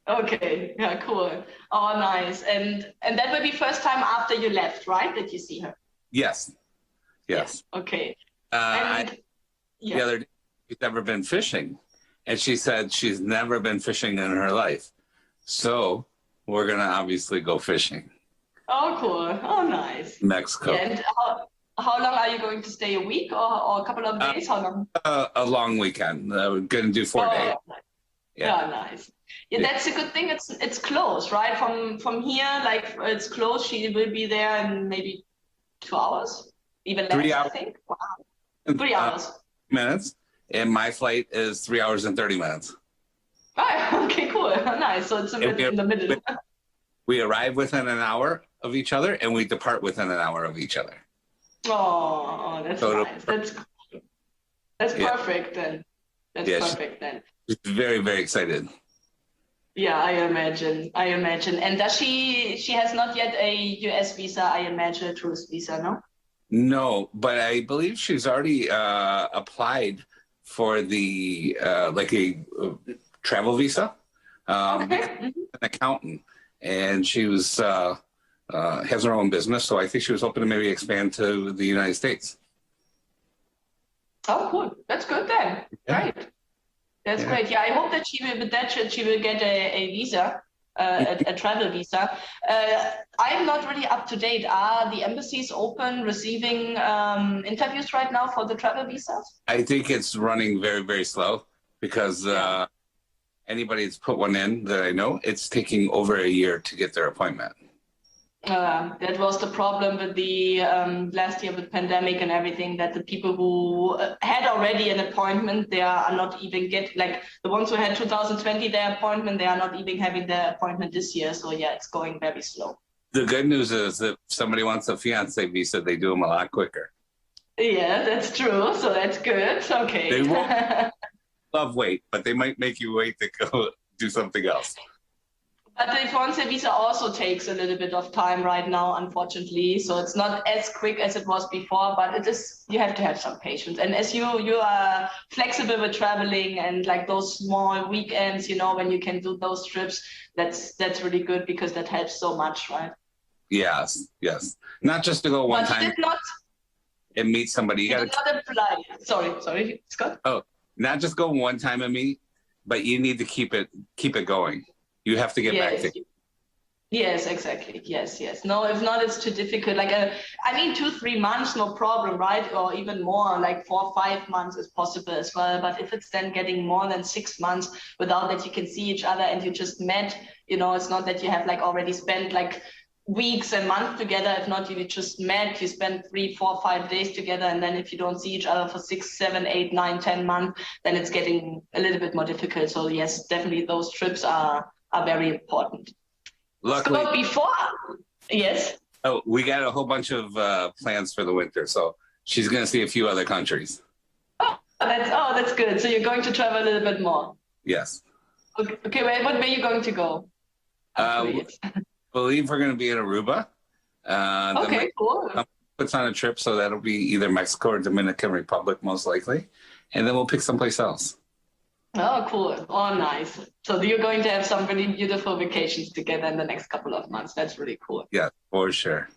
Okay. Yeah, cool. Oh, nice. And that will be first time after you left, right? That you see her? Yes. Yes. Yeah. Okay. The other day, she's never been fishing. And she said she's never been fishing in her life. So we're going to obviously go fishing. Oh, cool. Oh, nice. Mexico. Yeah, and how long are you going to stay? A week or a couple of days? How long? A long weekend. We're going to do 4 days. Nice. Yeah. Nice. Yeah, that's a good thing. It's close, right? From here, like it's close. She will be there in maybe 2 hours, even less. 3 hours. I think. Wow. 3 hours. Minutes. And my flight is 3 hours and 30 minutes. Oh, okay, cool. Nice. So it's a bit in the middle. We arrive within an hour of each other, and we depart within an hour of each other. Oh, that's nice. That's perfect then. That's perfect then. She's very, very excited. Yeah, I imagine. And does she has not yet a US visa, I imagine, a tourist visa, no? No, but I believe she's already applied for the like a travel visa. An accountant, and she was has her own business, so I think she was hoping to maybe expand to the United States. Oh, cool. That's good then. Yeah. Right. That's great. Yeah, I hope that she will get a visa, a travel visa. I'm not really up to date. Are the embassies open, receiving interviews right now for the travel visas? I think it's running very, very slow because anybody that's put one in that I know, it's taking over a year to get their appointment. That was the problem with the last year with pandemic and everything, that the people who had already an appointment, they are not even like the ones who had 2020 their appointment, they are not even having their appointment this year. So yeah, it's going very slow. The good news is that if somebody wants a fiance visa, they do them a lot quicker. Yeah, that's true. So that's good. Okay. They won't love wait, but they might make you wait to go do something else. But the fiancé visa also takes a little bit of time right now, unfortunately. So it's not as quick as it was before, but it is. You have to have some patience. And as you are flexible with traveling and like those small weekends, when you can do those trips, that's really good, because that helps so much, right? Yes. Not just to go one time. You did not. And meet somebody. You got to apply. Sorry, Scott. Oh, not just go one time and meet, but you need to keep it going. You have to get back to it. Yes, exactly. Yes. No, if not, it's too difficult. 2-3 months, no problem, right? Or even more, like 4 or 5 months is possible as well. But if it's then getting more than 6 months without that you can see each other and you just met, it's not that you have like already spent like weeks and months together. If not, you just met, you spend 3, 4, 5 days together, and then if you don't see each other for 6, 7, 8, 9, 10 months, then it's getting a little bit more difficult. So yes, definitely those trips are are very important. Luckily, So before, yes. oh, we got a whole bunch of plans for the winter, so she's going to see a few other countries. That's good. So you're going to travel a little bit more. Yes. Okay. Where are you going to go? I believe we're going to be in Aruba. Okay, cool. Puts on a trip, so that'll be either Mexico or Dominican Republic, most likely, and then we'll pick someplace else. Oh, cool. Oh, nice. So you're going to have some really beautiful vacations together in the next couple of months. That's really cool. Yeah, for sure.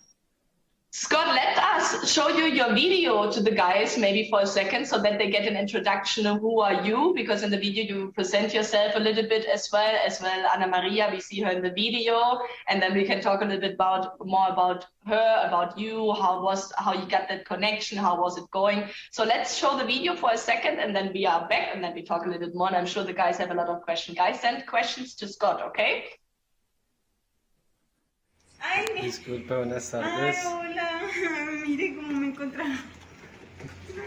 Scott, let us show you your video to the guys maybe for a second so that they get an introduction of who are you, because in the video you present yourself a little bit as well Anna Maria, we see her in the video, and then we can talk a little bit more about her, about you, how you got that connection, how was it going. So let's show the video for a second and then we are back and then we talk a little bit more, and I'm sure the guys have a lot of questions. Guys, send questions to Scott, okay? Ay, Disculpe, buenas tardes. Ay, hola. Mire cómo me encontraron.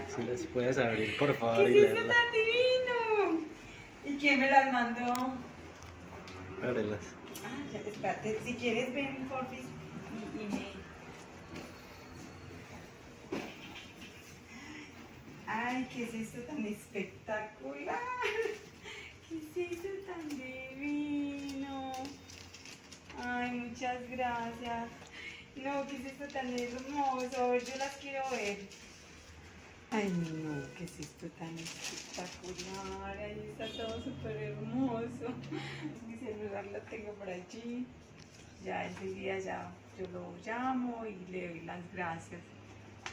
Si les puedes abrir, por favor, ¿Qué y es eso leerla. tan divino? ¿Y quién me las mandó? Ábrelas. Ah, ya, espérate. Si quieres, ven, porfis. Y me... Ay, ¿qué es esto tan espectacular? ¿Qué es eso tan divino? Ay, muchas gracias. No, ¿qué es esto tan hermoso? A ver, yo las quiero ver. Ay, no, ¿qué es esto tan espectacular? Ahí está todo súper hermoso. Mi celular lo tengo por allí. Ya enseguida ya yo lo llamo y le doy las gracias.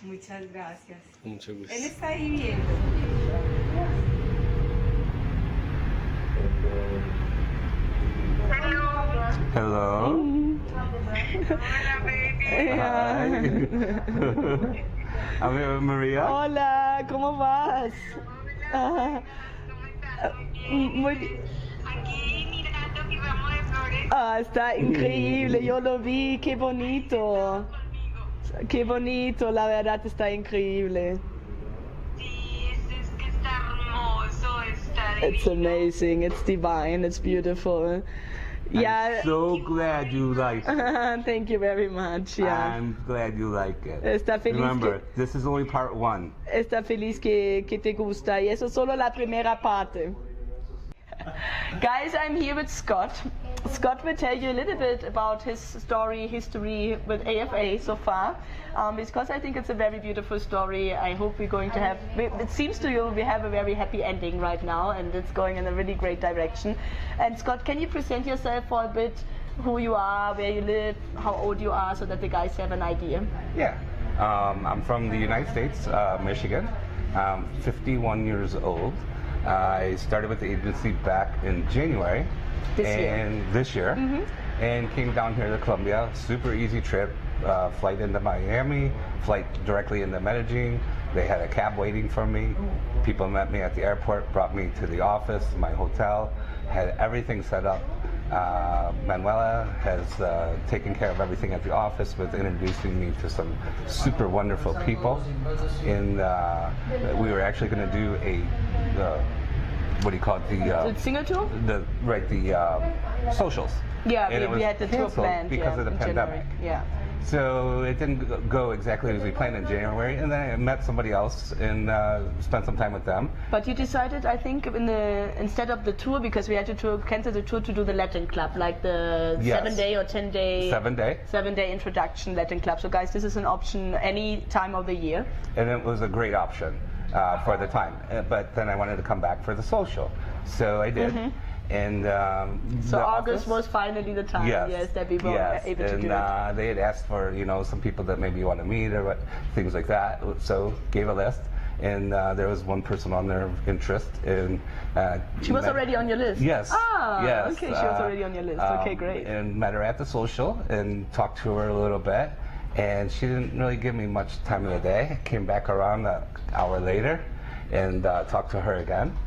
Muchas gracias. Mucho gusto. Él está ahí viendo. Hello. Hola, baby. Hi. Amiga María. Hola, ¿cómo vas? ¿Cómo estás? Muy bien. Aquí mirando mi ramo de flores. Ah, está increíble, yo lo vi, qué bonito. Qué bonito, la verdad está increíble. Sí, es que está hermoso, está divino. It's amazing, it's divine, it's beautiful. Yeah. I'm so glad you like it. Thank you very much. Yeah. I'm glad you like it. Está feliz Remember, this is only part one. Está feliz que te gusta, y eso es solo la primera parte. Guys, I'm here with Scott. Scott will tell you a little bit about his history with AFA so far, because I think it's a very beautiful story. I hope we're going to have, it seems to you we have a very happy ending right now, and it's going in a really great direction. And Scott, can you present yourself for a bit, who you are, where you live, how old you are, so that the guys have an idea? Yeah. I'm from the United States, Michigan. I'm 51 years old. I started with the agency back in January this year, and came down here to Colombia. Super easy trip, flight into Miami, flight directly into Medellin. They had a cab waiting for me. People met me at the airport, brought me to the office, my hotel, had everything set up. Manuela has taken care of everything at the office with introducing me to some super wonderful people. And we were actually going to do what do you call it? The single tour? The socials. Yeah, and we had the tour planned because of the pandemic. January. Yeah. So it didn't go exactly as we planned in January, and then I met somebody else and spent some time with them. But you decided, I think, instead of the tour, because we had to cancel the tour, to do the Latin Club, like the 7-day or 10-day. 7-day. 7-day introduction Latin Club. So guys, this is an option any time of the year. And it was a great option for the time. But then I wanted to come back for the social, so I did. And so August was finally the time, that we were able to do it. They had asked for, some people that maybe you want to meet or things like that. So gave a list, and there was one person on their interest. And she was already on your list. Yes. Ah, yes. Okay, she was already on your list. Okay, great. And met her at the social and talked to her a little bit. And she didn't really give me much time of the day. Came back around an hour later and talked to her again.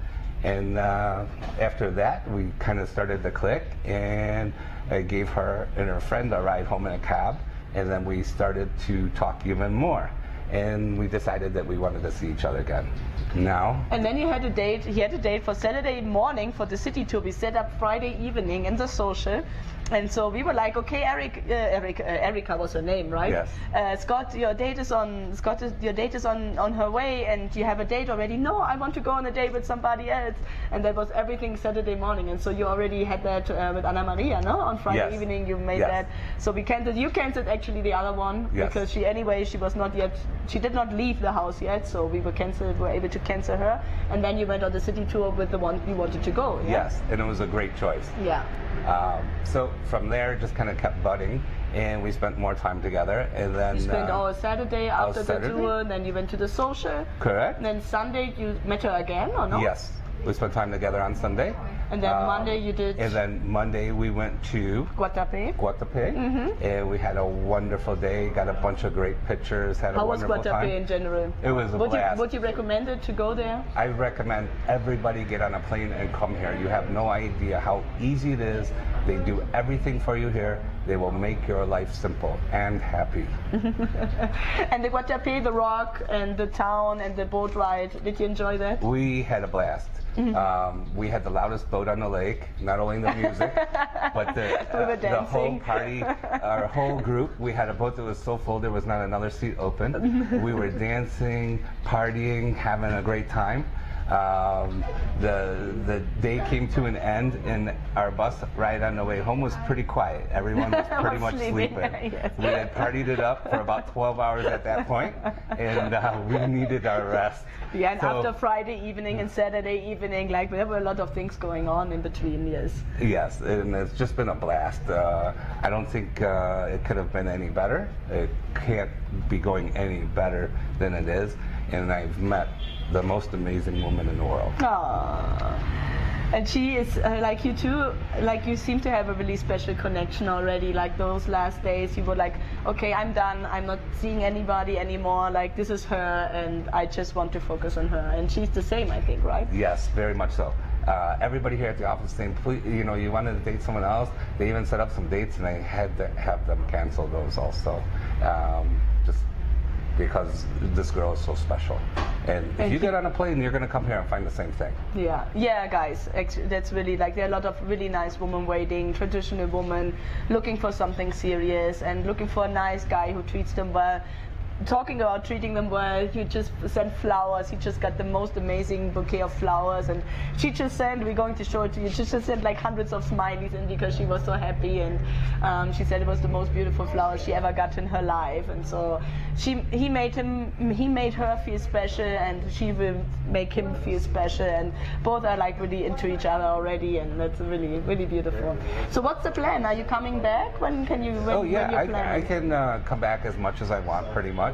And after that, we kind of started to click, and I gave her and her friend a ride home in a cab, and then we started to talk even more. and we decided that we wanted to see each other again. Now. And then he had a date for Saturday morning for the city tour. We set up Friday evening in the social. And so we were like, okay, Erica was her name, right? Yes. Scott, your date is on her way, and you have a date already. No, I want to go on a date with somebody else. And that was everything Saturday morning. And so you already had that with Ana Maria, no? On Friday evening, you made that. So we canceled. You canceled actually the other one because she did not leave the house yet. So we were able to cancel her. And then you went on the city tour with the one you wanted to go. Yeah? Yes, and it was a great choice. Yeah. So from there, just kind of kept budding, and we spent more time together. And then you spent all Saturday after the tour, and then you went to the social. Correct. And then Sunday you met her again, or no? Yes, we spent time together on Sunday. And then Monday you did. And then Monday we went to Guatapé. And we had a wonderful day. Got a bunch of great pictures. Had a wonderful time. How was Guatapé in general? It was a blast. Would you recommend it to go there? I recommend everybody get on a plane and come here. You have no idea how easy it is. They do everything for you here. They will make your life simple and happy. And the Guatapé, the rock, and the town, and the boat ride, did you enjoy that? We had a blast. We had the loudest boat on the lake, not only the music, but the whole party, our whole group. We had a boat that was so full there was not another seat open. We were dancing, partying, having a great time. The day came to an end, and our bus ride on the way home was pretty quiet. Everyone was pretty much sleeping. Yes. We had partied it up for about 12 hours at that point, and we needed our rest. Yeah, and after Friday evening and Saturday evening, like there were a lot of things going on in between, yes. Yes, and it's just been a blast. I don't think it could have been any better. It can't be going any better than it is, and I've met the most amazing woman in the world. Aww. And she is like you too, like you seem to have a really special connection already. Like those last days you were like, okay, I'm done, I'm not seeing anybody anymore, like this is her and I just want to focus on her. And she's the same, I think, right? Yes, very much so. Everybody here at the office saying, please, you know, you wanted to date someone else. They even set up some dates and I had to have them cancel those also. Just because this girl is so special. And if you get on a plane, you're going to come here and find the same thing. Yeah, guys, that's really like, there are a lot of really nice women waiting, traditional women looking for something serious and looking for a nice guy who treats them well. Talking about treating them well, you just sent flowers. He just got the most amazing bouquet of flowers, and she just sent, we're going to show it to you, she just sent like hundreds of smileys in because she was so happy, and she said it was the most beautiful flowers she ever got in her life. And so he made her feel special, and she will make him feel special, and both are like really into each other already, and that's really, really beautiful. So what's the plan? Are you coming back? When can you? I can come back as much as I want, pretty much.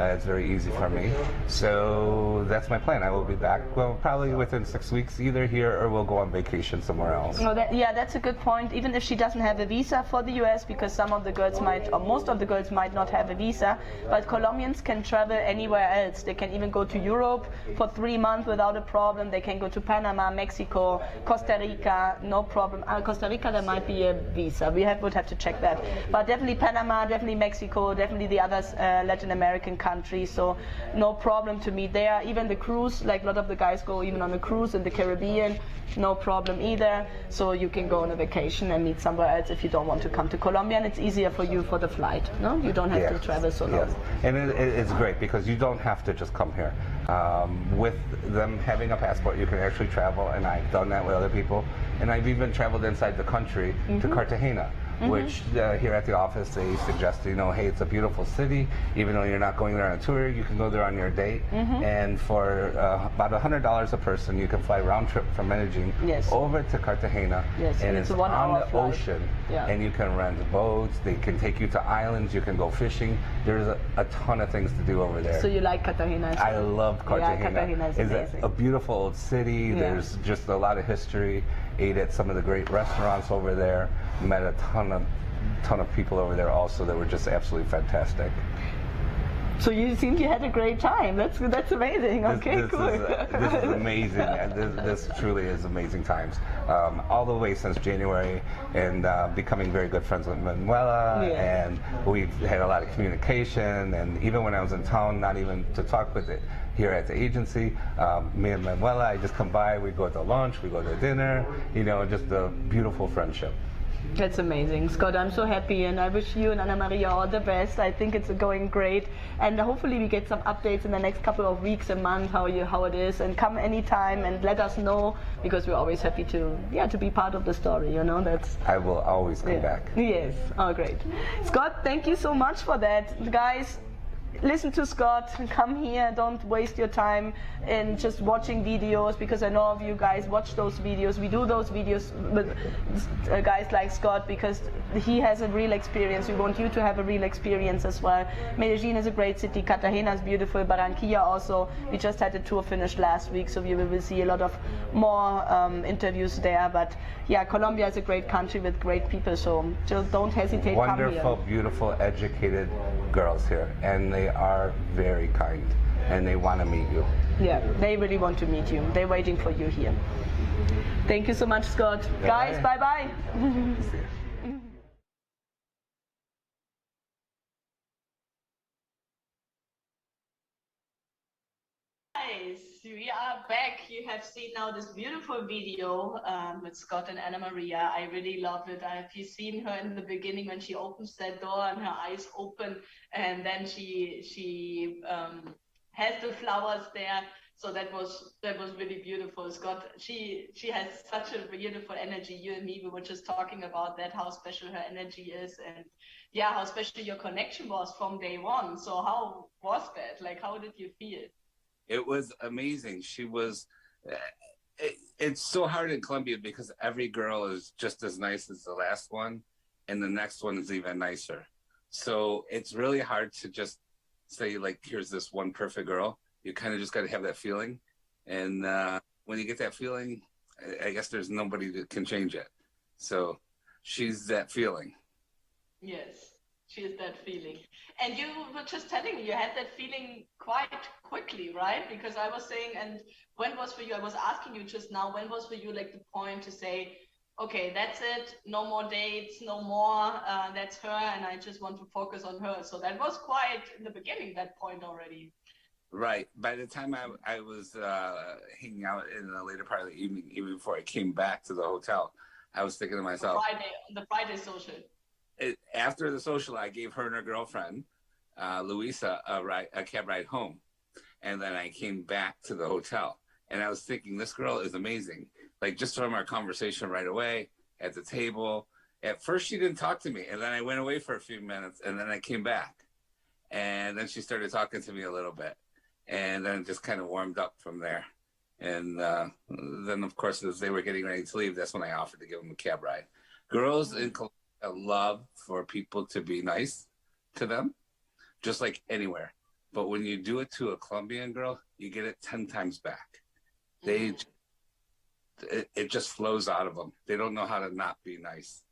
It's very easy for me. So that's my plan. I will be back, well, probably within 6 weeks, either here or we'll go on vacation somewhere else. Oh, that's a good point. Even if she doesn't have a visa for the US, because some of the girls might, or most of the girls might not have a visa, but Colombians can travel anywhere else. They can even go to Europe for 3 months without a problem. They can go to Panama, Mexico, Costa Rica, no problem. Costa Rica, there might be a visa. We would have to check that. But definitely Panama, definitely Mexico, definitely the other Latin American countries. So no problem to meet there. Even the cruise, like a lot of the guys go even on a cruise in the Caribbean, no problem either. So you can go on a vacation and meet somewhere else if you don't want to come to Colombia, and it's easier for you for the flight. No, you don't have to travel so long. Yes. And it's great because you don't have to just come here. With them having a passport, you can actually travel, and I've done that with other people. And I've even traveled inside the country to Cartagena. Which here at the office they suggest, you know, hey, it's a beautiful city. Even though you're not going there on a tour, you can go there on your date. And for about $100 a person, you can fly round trip from Medellin over to Cartagena. And it's on the ocean. And you can rent boats. They can take you to islands. You can go fishing. There's a ton of things to do over there. So you like Cartagena? I love Cartagena. Yeah, Cartagena is amazing. It's a beautiful old city. There's just a lot of history. Ate at some of the great restaurants over there. Met a ton of people over there also that were just absolutely fantastic. So you seem you had a great time. That's amazing. Okay, this cool. This is amazing. This truly is amazing times. All the way since January, and becoming very good friends with Manuela, and we've had a lot of communication. And even when I was in town, not even to talk with it here at the agency, me and Manuela, I just come by. We go to lunch, we go to dinner. You know, just a beautiful friendship. That's amazing, Scott. I'm so happy, and I wish you and Anna Maria all the best. I think it's going great, and hopefully we get some updates in the next couple of weeks and months how it is. And come anytime and let us know, because we're always happy to be part of the story. You know, that's. I will always come back. Yes. Oh, great, Scott. Thank you so much for that, guys. Listen to Scott, come here, don't waste your time in just watching videos, because I know of you guys watch those videos. We do those videos with guys like Scott because he has a real experience. We want you to have a real experience as well. Medellin is a great city, Cartagena is beautiful, Barranquilla also. We just had a tour finished last week, so we will see a lot of more interviews there. But yeah, Colombia is a great country with great people, so just don't hesitate. Wonderful, come here. beautiful, educated girls here, and they are very kind, and they want to meet you. Yeah, they really want to meet you. They're waiting for you here. Thank you so much, Scott. Bye. Guys, bye-bye. Guys, we are back. You have seen now this beautiful video with Scott and Anna Maria. I really love it. Have you seen her in the beginning when she opens that door and her eyes open, and then she has the flowers there. So that was really beautiful. Scott, she has such a beautiful energy. You and me, we were just talking about that, how special her energy is, and yeah, how special your connection was from day one. So how was that? Like, how did you feel? It was amazing. She was. It's so hard in Colombia because every girl is just as nice as the last one, and the next one is even nicer. So it's really hard to just say, like, here's this one perfect girl. You kind of just got to have that feeling, and when you get that feeling, I guess there's nobody that can change it. So she's that feeling. Yes, she is that feeling. And you were just telling me you had that feeling quite quickly, right? Because I was saying, and when was for you, I was asking you just now, when was for you like the point to say, okay, that's it, no more dates, no more, that's her, and I just want to focus on her. So that was quite in the beginning, that point already. Right. By the time I was hanging out in the later part of the evening, even before I came back to the hotel, I was thinking to myself, the Friday social. After the social, I gave her and her girlfriend, Luisa, a cab ride home. And then I came back to the hotel. And I was thinking, this girl is amazing. Like, just from our conversation right away at the table. At first, she didn't talk to me. And then I went away for a few minutes. And then I came back. And then she started talking to me a little bit. And then it just kind of warmed up from there. And then, of course, as they were getting ready to leave, that's when I offered to give them a cab ride. Girls in Colombia love for people to be nice to them, just like anywhere. But when you do it to a Colombian girl, you get it 10 times back. It just flows out of them. They don't know how to not be nice.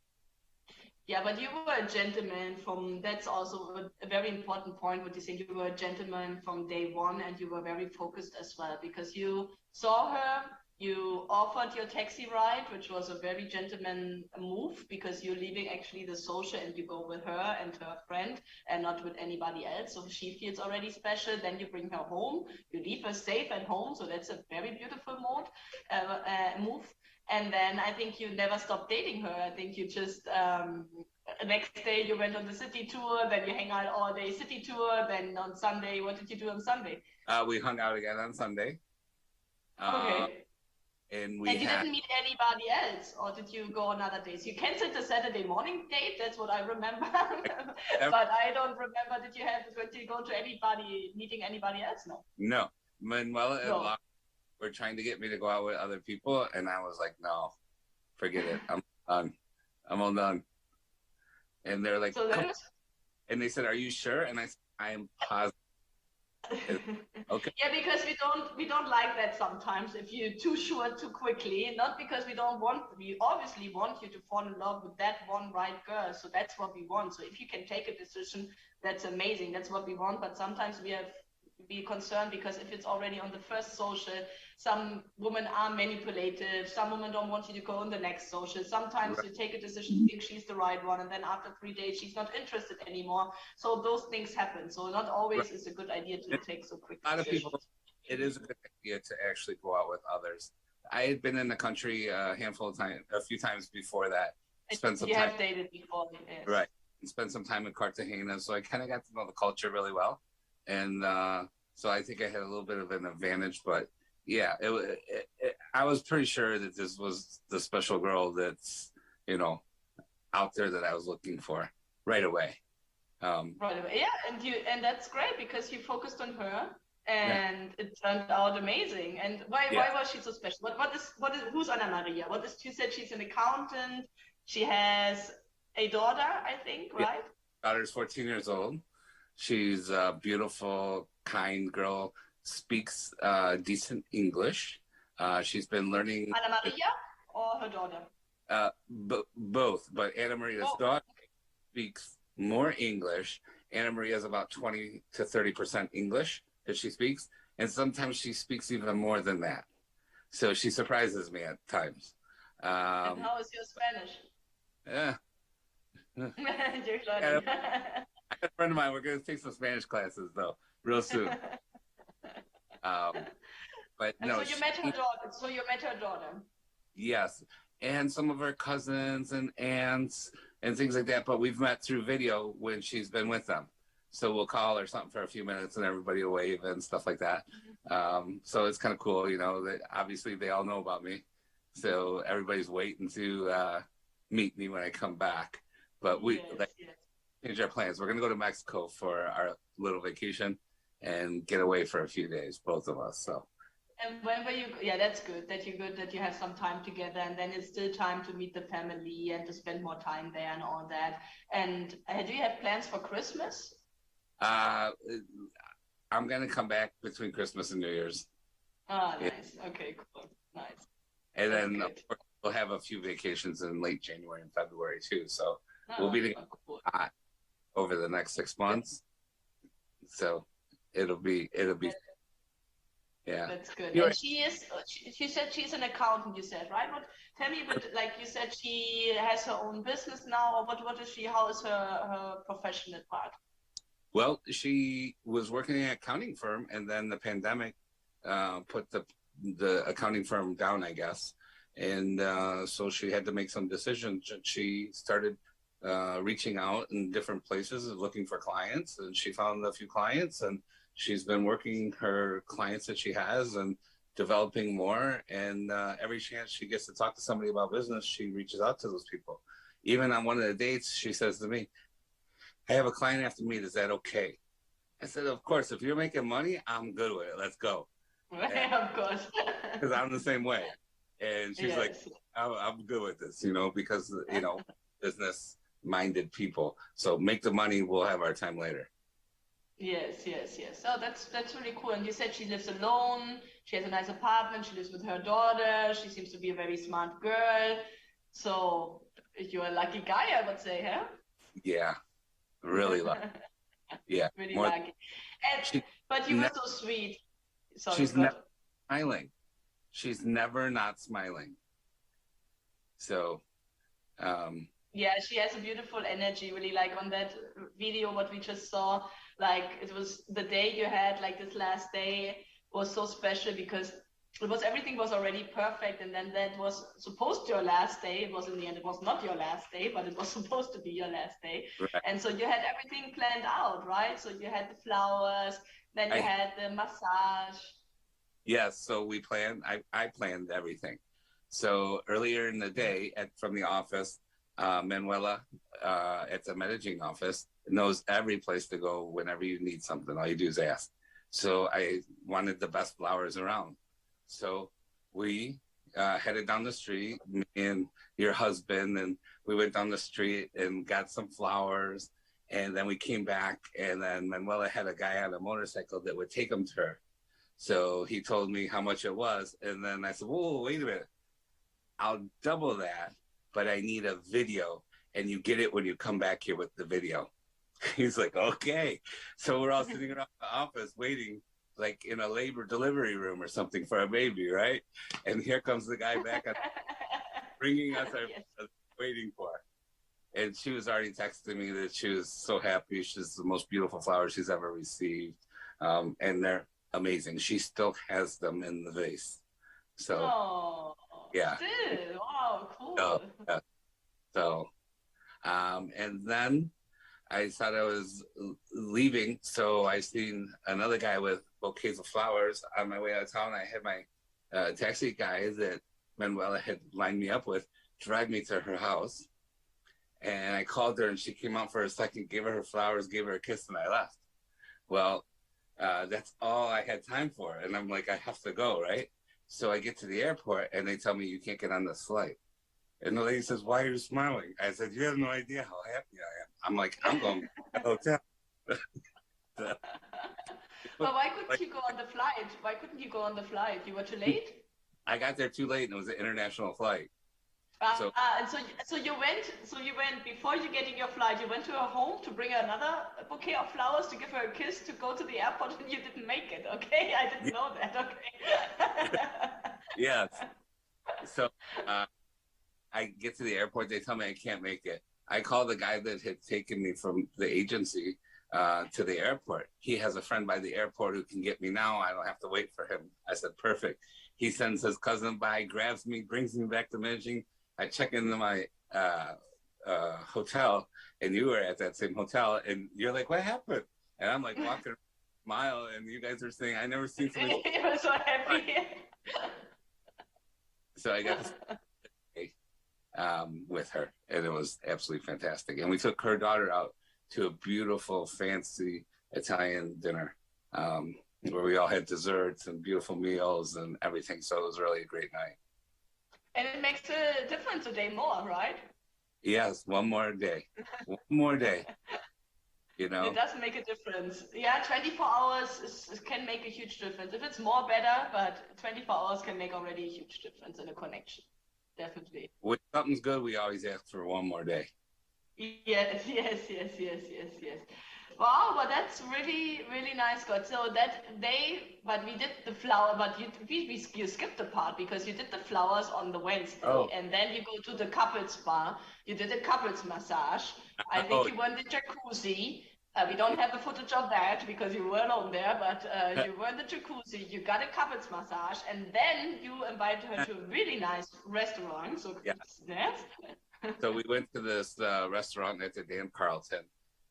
Yeah, but you were a gentleman that's also a very important point, what you said. You were a gentleman from day one, and you were very focused as well, because you saw her, you offered your taxi ride, which was a very gentleman move, because you're leaving actually the social and you go with her and her friend and not with anybody else. So she feels already special. Then you bring her home, you leave her safe at home. So that's a very beautiful move. And then I think you never stopped dating her. I think you just, next day you went on the city tour, then you hang out all day city tour, then on Sunday, what did you do on Sunday? We hung out again on Sunday. Okay. And you didn't meet anybody else, or did you go on other days? You canceled the Saturday morning date, that's what I remember. But I don't remember, did you go to meeting anybody else? No. Manuela and Locke were trying to get me to go out with other people, and I was like, no, forget it. I'm done. I'm all done. And they're like, and they said, are you sure? And I said, I am positive. Okay. Yeah, because we don't like that sometimes if you're too sure too quickly. Not because we don't want, we obviously want you to fall in love with that one right girl. So that's what we want. So if you can take a decision, that's amazing. That's what we want. But sometimes we have be concerned because if it's already on the first social, some women are manipulative. Some women don't want you to go on the next social. Sometimes you take a decision, think she's the right one, and then after 3 days she's not interested anymore. So those things happen. So not always is a good idea to take so quick A lot of decisions. people, it is a good idea to actually go out with others. I had been in the country a few times before that. Spent some you time. have dated before, yes. Right. And spent some time in Cartagena, so I kind of got to know the culture really well, and so I think I had a little bit of an advantage. But yeah, I was pretty sure that this was the special girl that's out there that I was looking for right away. Right away, yeah, and that's great because you focused on her, and it turned out amazing. And why was she so special? What is who's Ana Maria? You said she's an accountant. She has a daughter, I think, right? Daughter's 14 years old. She's a beautiful, kind girl, speaks decent English. She's been learning. Ana Maria or her daughter? Both, but Ana Maria's daughter speaks more English. Ana Maria is about 20 to 30% English that she speaks, and sometimes she speaks even more than that. So she surprises me at times. And how is your Spanish? Yeah. You're learning. I got a friend of mine. We're going to take some Spanish classes though, real soon. But no. So you met her daughter. Yes, and some of her cousins and aunts and things like that. But we've met through video when she's been with them. So we'll call or something for a few minutes, and everybody will wave and stuff like that. So it's kind of cool, that obviously they all know about me. So everybody's waiting to meet me when I come back. But we change our plans. We're going to go to Mexico for our little vacation and get away for a few days, both of us. So. And when were you? Yeah, that's good. That you have some time together, and then it's still time to meet the family and to spend more time there and all that. And do you have plans for Christmas? I'm gonna come back between Christmas and New Year's. Oh, nice. Okay, cool. Nice. And then of course, we'll have a few vacations in late January and February too. So we'll be together over the next 6 months. So it'll be. Yeah. That's good. And she said she's an accountant, you said, right? Tell me a bit, like you said, she has her own business now, or what is she, how is her professional part? Well, she was working in an accounting firm, and then the pandemic put the accounting firm down, I guess. And so she had to make some decisions. She started reaching out in different places looking for clients, and she found a few clients, and she's been working her clients that she has and developing more. And every chance she gets to talk to somebody about business, she reaches out to those people. Even on one of the dates, she says to me, I have a client after me. Is that okay? I said, of course. If you're making money, I'm good with it. Let's go. Right, of course. Because I'm the same way. And she's like, I'm good with this, because, business-minded people. So make the money. We'll have our time later. Yes. Oh, that's really cool. And you said she lives alone. She has a nice apartment. She lives with her daughter. She seems to be a very smart girl. So you're a lucky guy, I would say, huh? Yeah, really lucky. Yeah, really lucky. But you were so sweet. Sorry, she's never smiling. She's never not smiling. So, yeah, she has a beautiful energy, really, like on that video, what we just saw, like it was the day you had, like this last day was so special because everything was already perfect. And then that was supposed to be your last day. It was in the end, it was not your last day, but it was supposed to be your last day. Right. And so you had everything planned out, right? So you had the flowers, then you had the massage. Yes, so we planned, I planned everything. So earlier in the day from the office, Manuela at the Medellin office knows every place to go whenever you need something. All you do is ask. So I wanted the best flowers around. So we headed down the street, me and your husband, and we went down the street and got some flowers And then we came back, and then Manuela had a guy on a motorcycle that would take him to her. So he told me how much it was. And then I said, whoa, wait a minute. I'll double that, but I need a video. And you get it when you come back here with the video. He's like, okay. So we're all sitting around the office waiting, like in a labor delivery room or something for a baby, right? And here comes the guy back bringing us our waiting for. And she was already texting me that she was so happy. She's the most beautiful flower she's ever received. And they're amazing. She still has them in the vase. So, yeah. Still? Wow, cool. Yeah. So, and then I thought I was leaving. So I seen another guy with bouquets of flowers on my way out of town. I had my taxi guy that Manuela had lined me up with drive me to her house. And I called her, and she came out for a second, gave her flowers, gave her a kiss, and I left. Well, that's all I had time for. And I'm like, I have to go, right? So I get to the airport, and they tell me, you can't get on this flight. And the lady says, why are you smiling? I said, you have no idea how happy I am. I'm like, I'm going to the hotel. But why couldn't you go on the flight? Why couldn't you go on the flight? You were too late? I got there too late, and it was an international flight. And so you went before you getting your flight, you went to her home to bring her another bouquet of flowers to give her a kiss to go to the airport, and you didn't make it, okay? I didn't know that, okay? Yes. So I get to the airport, they tell me I can't make it. I call the guy that had taken me from the agency to the airport. He has a friend by the airport who can get me now. I don't have to wait for him. I said, perfect. He sends his cousin by, grabs me, brings me back to Medellin. I check into my hotel, and you were at that same hotel, and you're like, what happened? And I'm like walking a mile, and you guys are saying, I never seen somebody. You were so happy. So I got to stay with her, and it was absolutely fantastic. And we took her daughter out to a beautiful, fancy Italian dinner where we all had desserts and beautiful meals and everything. So it was really a great night. And it makes a difference a day more, right? Yes, one more day. One more day. You know? It does make a difference. Yeah, 24 hours can make a huge difference. If it's more, better, but 24 hours can make already a huge difference in a connection. Definitely. When something's good, we always ask for one more day. Yes. Wow, but that's really, really nice, God. So that day, but we did the flower, but you skipped the part because you did the flowers on the Wednesday, and then you go to the couples spa. You did a couples massage. I think you went in the jacuzzi. We don't have the footage of that because you were alone there, but you were in the jacuzzi. You got a couples massage, and then you invited her to a really nice restaurant. So yes. So we went to this restaurant at the Dan Carlton.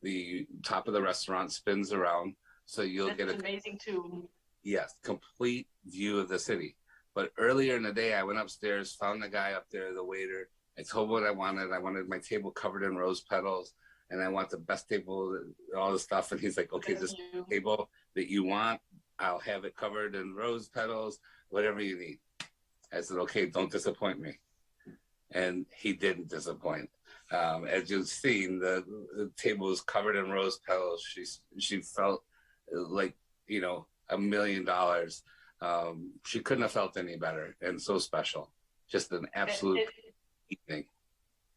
The top of the restaurant spins around, so you'll get amazing too. Yes, complete view of the city. But earlier in the day, I went upstairs, found the guy up there, the waiter. I told him what I wanted. I wanted my table covered in rose petals, and I want the best table, all the stuff. And he's like, okay, this table that you want, I'll have it covered in rose petals, whatever you need. I said, okay, don't disappoint me. And he didn't disappoint. As you've seen, the table was covered in rose petals. She felt like, you know, $1 million. She couldn't have felt any better, and so special. Just an absolute evening.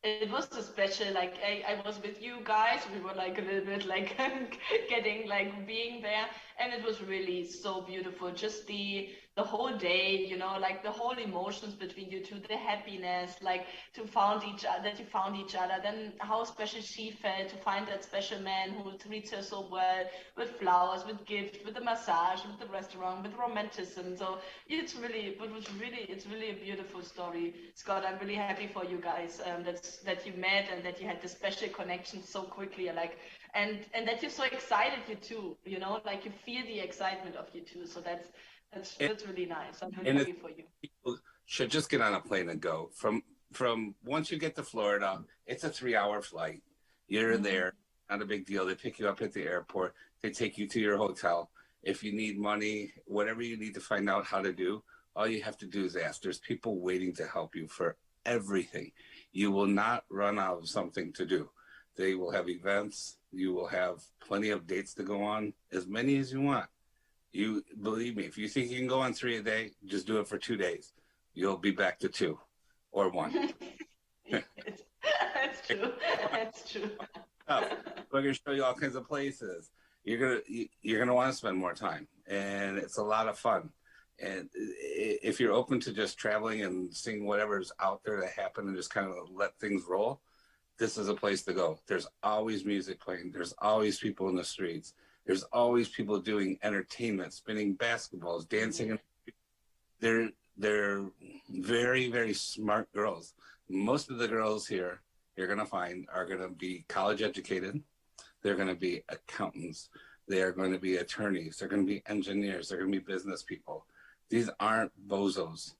It was so special. Like I was with you guys. We were like a little bit like getting like being there, and it was really so beautiful. Just the whole day, you know, like the whole emotions between you two, the happiness, like to found each other, that you found each other. Then how special she felt to find that special man who treats her so well, with flowers, with gifts, with the massage, with the restaurant, with romanticism. So it's really a beautiful story, Scott. I'm really happy for you guys that you met and that you had this special connection so quickly, like and that you're so excited, you two, you know, like you feel the excitement of you two. So that's really nice. I'm really happy for you. People should just get on a plane and go. From once you get to Florida, it's a 3-hour flight. You're there, not a big deal. They pick you up at the airport. They take you to your hotel. If you need money, whatever you need to find out how to do, all you have to do is ask. There's people waiting to help you for everything. You will not run out of something to do. They will have events. You will have plenty of dates to go on, as many as you want. You believe me, if you think you can go on 3 a day, just do it for 2 days. You'll be back to 2 or 1. That's true. That's true. We're gonna show you all kinds of places. You're gonna want to spend more time, and it's a lot of fun. And if you're open to just traveling and seeing whatever's out there that happened and just kind of let things roll, this is a place to go. There's always music playing. There's always people in the streets. There's always people doing entertainment, spinning basketballs, dancing. They're very, very smart girls. Most of the girls here you're going to find are going to be college educated. They're going to be accountants. They are going to be attorneys. They're going to be engineers. They're going to be business people. These aren't bozos.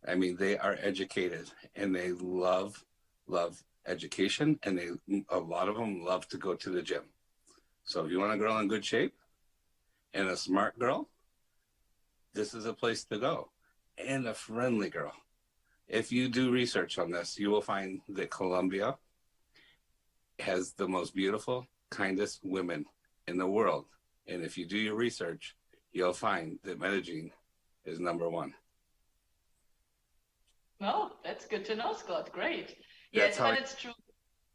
I mean, they are educated and they love education, and a lot of them love to go to the gym. So if you want a girl in good shape and a smart girl, this is a place to go, and a friendly girl. If you do research on this, you will find that Colombia has the most beautiful, kindest women in the world. And if you do your research, you'll find that Medellin is #1. No, that's good to know, Scott. Great. Yes, but it's true.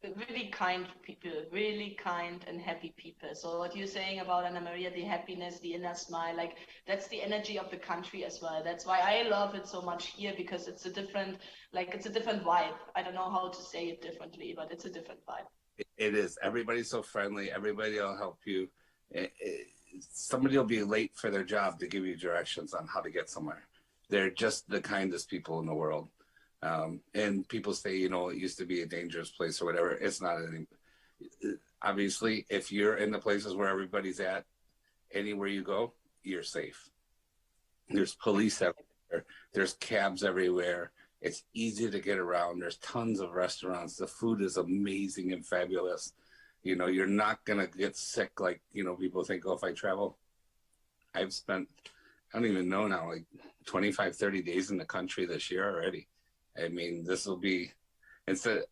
Really kind people, really kind and happy people. So what you're saying about Anna Maria, the happiness, the inner smile, like that's the energy of the country as well. That's why I love it so much here, because it's a different vibe. I don't know how to say it differently, but it's a different vibe. It is. Everybody's so friendly. Everybody will help you. Somebody will be late for their job to give you directions on how to get somewhere. They're just the kindest people in the world. And people say, you know, it used to be a dangerous place or whatever. It's not anymore. Obviously, if you're in the places where everybody's at, anywhere you go, you're safe. There's police everywhere. There's cabs everywhere. It's easy to get around. There's tons of restaurants. The food is amazing and fabulous. You know, you're not going to get sick like, you know, people think, oh, if I travel. I've spent, I don't even know now, like 25, 30 days in the country this year already. I mean, this will be,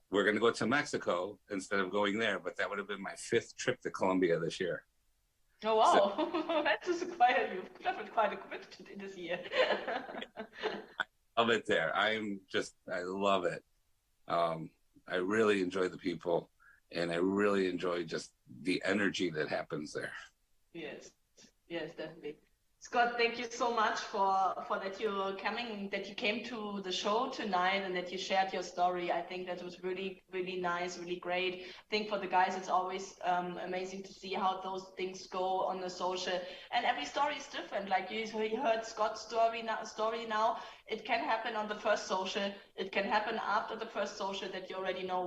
we're going to go to Mexico instead of going there, but that would have been my 5th trip to Colombia this year. Oh, wow. So, that is you've traveled quite a bit this year. I love it there. I love it. I really enjoy the people, and I really enjoy just the energy that happens there. Yes, definitely. Scott, thank you so much for that you're coming, that you came to the show tonight and that you shared your story. I think that was really, really nice, really great. I think for the guys, it's always amazing to see how those things go on the social. And every story is different. Like you heard Scott's story now. It can happen on the first social. It can happen after the first social, that you already know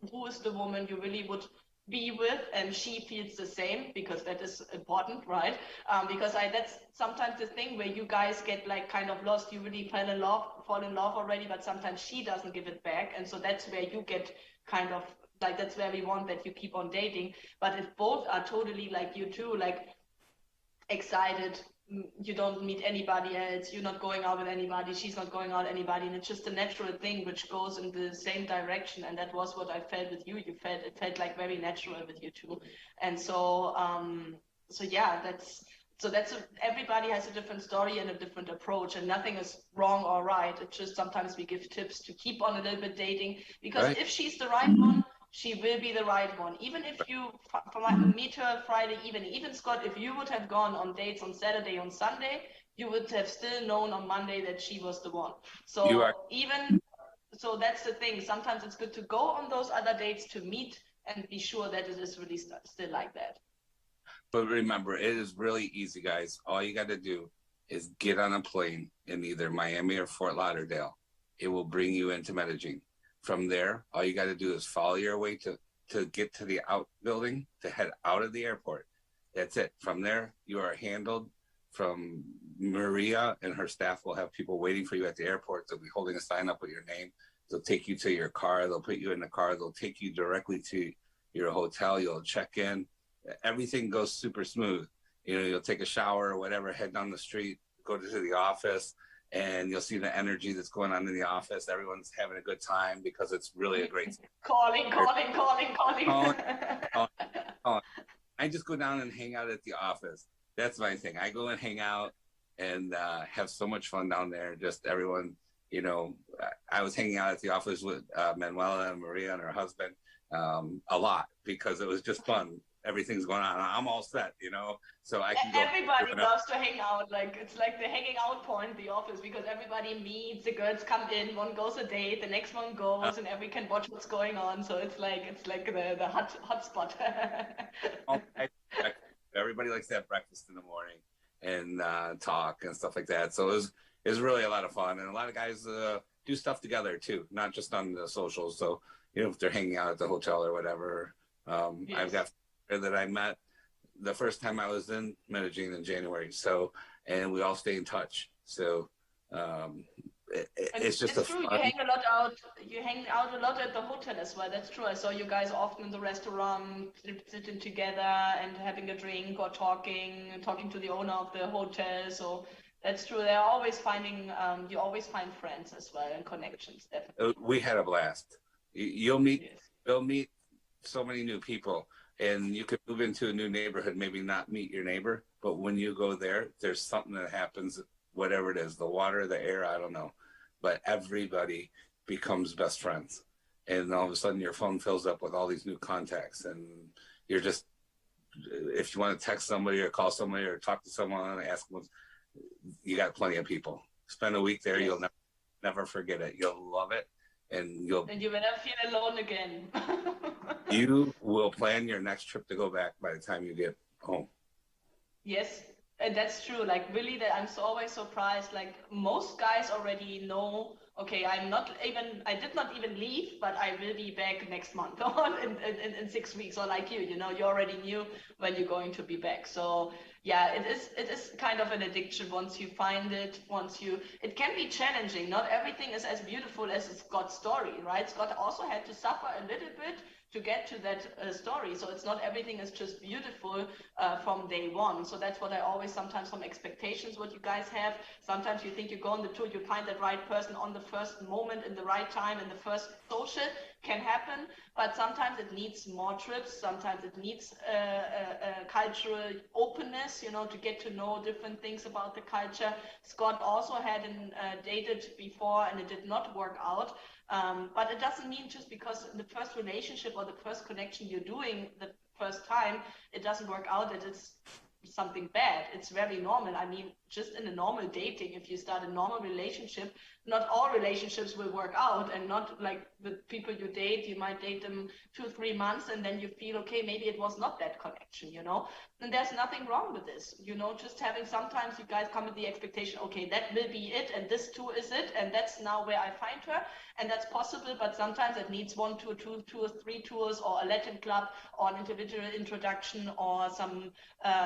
who is the woman you really would be with, and she feels the same, because that is important, right? Because that's sometimes the thing where you guys get like kind of lost. You really fall in love already, but sometimes she doesn't give it back, and so that's where you get kind of like, that's where we want that you keep on dating. But if both are totally like you two, like excited, you don't meet anybody else, you're not going out with anybody, she's not going out with anybody, and it's just a natural thing which goes in the same direction. And that was what I felt with you. It felt like very natural with you too. And so everybody has a different story and a different approach, and nothing is wrong or right. It's just sometimes we give tips to keep on a little bit dating, because if she's the right one, she will be the right one. Even if you meet her Friday evening, even Scott, if you would have gone on dates on Saturday, on Sunday, you would have still known on Monday that she was the one. So so that's the thing. Sometimes it's good to go on those other dates to meet and be sure that it is really still like that. But remember, it is really easy, guys. All you got to do is get on a plane in either Miami or Fort Lauderdale. It will bring you into Medellin. From there, all you got to do is follow your way to get to the outbuilding, to head out of the airport. That's it. From there, you are handled. From Maria and her staff will have people waiting for you at the airport. They'll be holding a sign up with your name. They'll take you to your car. They'll put you in the car. They'll take you directly to your hotel. You'll check in. Everything goes super smooth. You know, you'll take a shower or whatever, head down the street, go to the office, and you'll see the energy that's going on in the office. Everyone's having a good time because it's really a great time. Calling. Oh, I just go down and hang out at the office. That's my thing. I go and hang out and have so much fun down there. Just everyone, you know, I was hanging out at the office with Manuela and Maria and her husband a lot because it was just fun. Everything's going on. I'm all set, you know, so I can go. Everybody loves to hang out. Like it's like the hanging out point, the office, because everybody meets. The girls come in, one goes a date, the next one goes, and everyone can watch what's going on. So it's like the hot spot. Everybody likes to have breakfast in the morning and talk and stuff like that. So it was really a lot of fun, and a lot of guys do stuff together too, not just on the socials. So you know, if they're hanging out at the hotel or whatever, Yes. I've got that I met the first time I was in Medellin in January. So, and we all stay in touch. So it's just it's true. You hang a lot out. You hang out a lot at the hotel as well. That's true. I saw you guys often in the restaurant, sitting together and having a drink or talking to the owner of the hotel. So that's true. They're always finding. You always find friends as well and connections. Definitely. We had a blast. You'll meet. Yes. You'll meet so many new people. And you could move into a new neighborhood, maybe not meet your neighbor, but when you go there, there's something that happens, whatever it is, the water, the air, I don't know. But everybody becomes best friends. And all of a sudden your phone fills up with all these new contacts. And you're just, if you want to text somebody or call somebody or talk to someone and ask them, you got plenty of people. Spend a week there, yes. You'll never forget it. You'll love it. And you will never feel alone again. You will plan your next trip to go back by the time you get home. Yes, and that's true. Like really, that I'm always surprised. Like most guys already know. Okay, I did not even leave, but I will be back next month or in 6 weeks. Or like you know, you already knew when you're going to be back. So yeah, it is kind of an addiction once you find it. It can be challenging. Not everything is as beautiful as Scott's story, right? Scott also had to suffer a little bit to get to that story. So it's not everything is just beautiful from day one. So that's what I always, sometimes from expectations, what you guys have. Sometimes you think you go on the tour, you find that right person on the first moment, in the right time, in the first social, can happen. But sometimes it needs more trips. Sometimes it needs cultural openness, you know, to get to know different things about the culture. Scott also had dated before and it did not work out. But it doesn't mean just because in the first relationship or the first connection you're doing the first time, it doesn't work out, that it's something bad. It's very normal. I mean, just in a normal dating, if you start a normal relationship, not all relationships will work out, and not like the people you date, you might date them 2-3 months and then you feel, okay, maybe it was not that connection, you know, and there's nothing wrong with this, you know, just having, sometimes you guys come with the expectation, okay, that will be it and this tour is it and that's now where I find her, and that's possible, but sometimes it needs 1 tour, 2 tours, 3 tours, or a Latin club, or an individual introduction, or some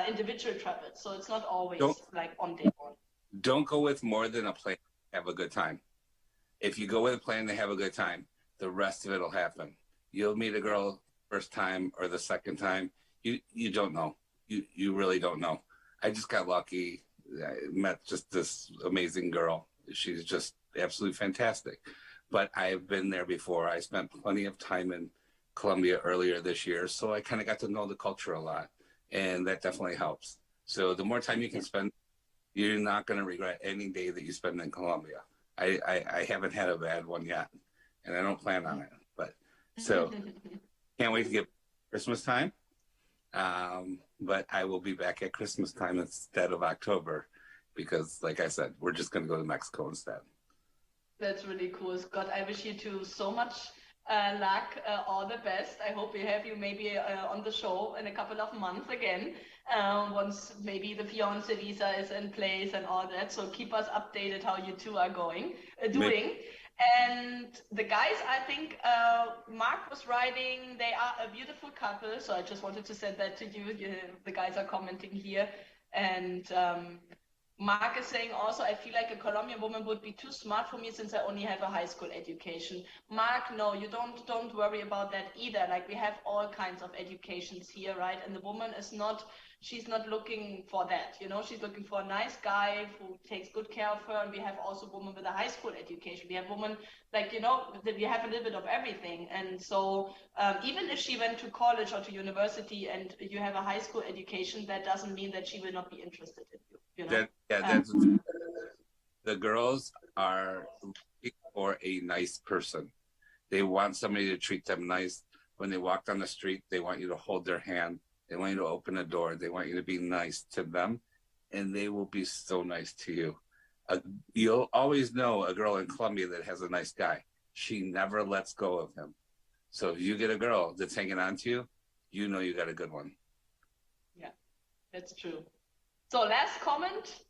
individual travel. So it's not always like on day one. Don't go with more than a plan to have a good time. If you go with a plan to have a good time, the rest of it will happen. You'll meet a girl first time or the second time. You don't know. You really don't know. I just got lucky. I met just this amazing girl. She's just absolutely fantastic. But I've been there before. I spent plenty of time in Colombia earlier this year, so I kind of got to know the culture a lot, and that definitely helps. So the more time you can spend, you're not going to regret any day that you spend in Colombia. I haven't had a bad one yet, and I don't plan on it. But so can't wait to get Christmas time. But I will be back at Christmas time instead of October, because like I said, we're just going to go to Mexico instead. That's really cool, Scott. I wish you two so much luck, all the best. I hope we have you maybe on the show in a couple of months again, once maybe the fiance visa is in place and all that. So keep us updated how you two are doing. And the guys, I think Mark was writing, they are a beautiful couple. So I just wanted to send that to you. The guys are commenting here. And Mark is saying also, I feel like a Colombian woman would be too smart for me since I only have a high school education. Mark, no, you don't worry about that either. Like we have all kinds of educations here, right? And the woman is not, she's not looking for that, you know, she's looking for a nice guy who takes good care of her. And we have also women with a high school education. We have women like, you know, that we have a little bit of everything. And so even if she went to college or to university and you have a high school education, that doesn't mean that she will not be interested in you. You know? That's the girls are looking for a nice person. They want somebody to treat them nice. When they walk down the street, they want you to hold their hand. They want you to open a door. They want you to be nice to them, and they will be so nice to you. You'll always know a girl in Colombia that has a nice guy. She never lets go of him. So if you get a girl that's hanging on to you, you know you got a good one. Yeah, that's true. So last comment,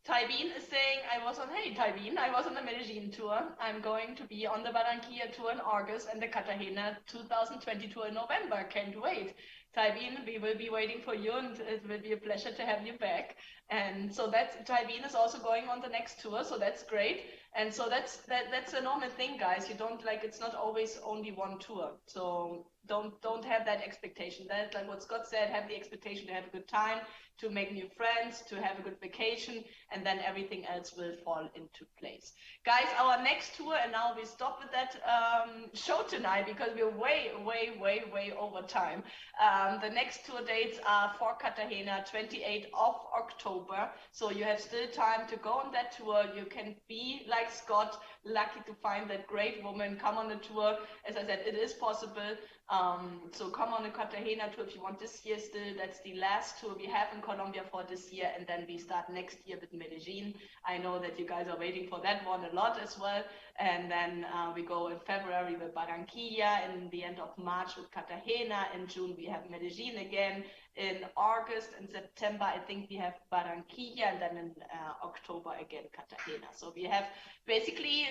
Tybeen is saying, hey Tybeen, I was on the Medellin tour. I'm going to be on the Barranquilla tour in August and the Cartagena 2020 tour in November. Can't wait. Tybeen, we will be waiting for you and it will be a pleasure to have you back. And so Tybeen is also going on the next tour, so that's great. And so that's a normal thing, guys. You don't like, it's not always only one tour. So don't have that expectation. That, like what Scott said, have the expectation to have a good time, to make new friends, to have a good vacation, and then everything else will fall into place. Guys, our next tour, and now we stop with that show tonight because we're way over time. The next tour dates are for Cartagena, 28th of October. So you have still time to go on that tour. You can be like Scott, lucky to find that great woman, come on the tour. As I said, it is possible. So come on the Cartagena tour if you want this year still. That's the last tour we have in Colombia for this year, and then we start next year with Medellin. I know that you guys are waiting for that one a lot as well. And then we go in February with Barranquilla, in the end of March with Cartagena. In June we have Medellin again. In August and September I think we have Barranquilla, and then in October again Cartagena. So we have basically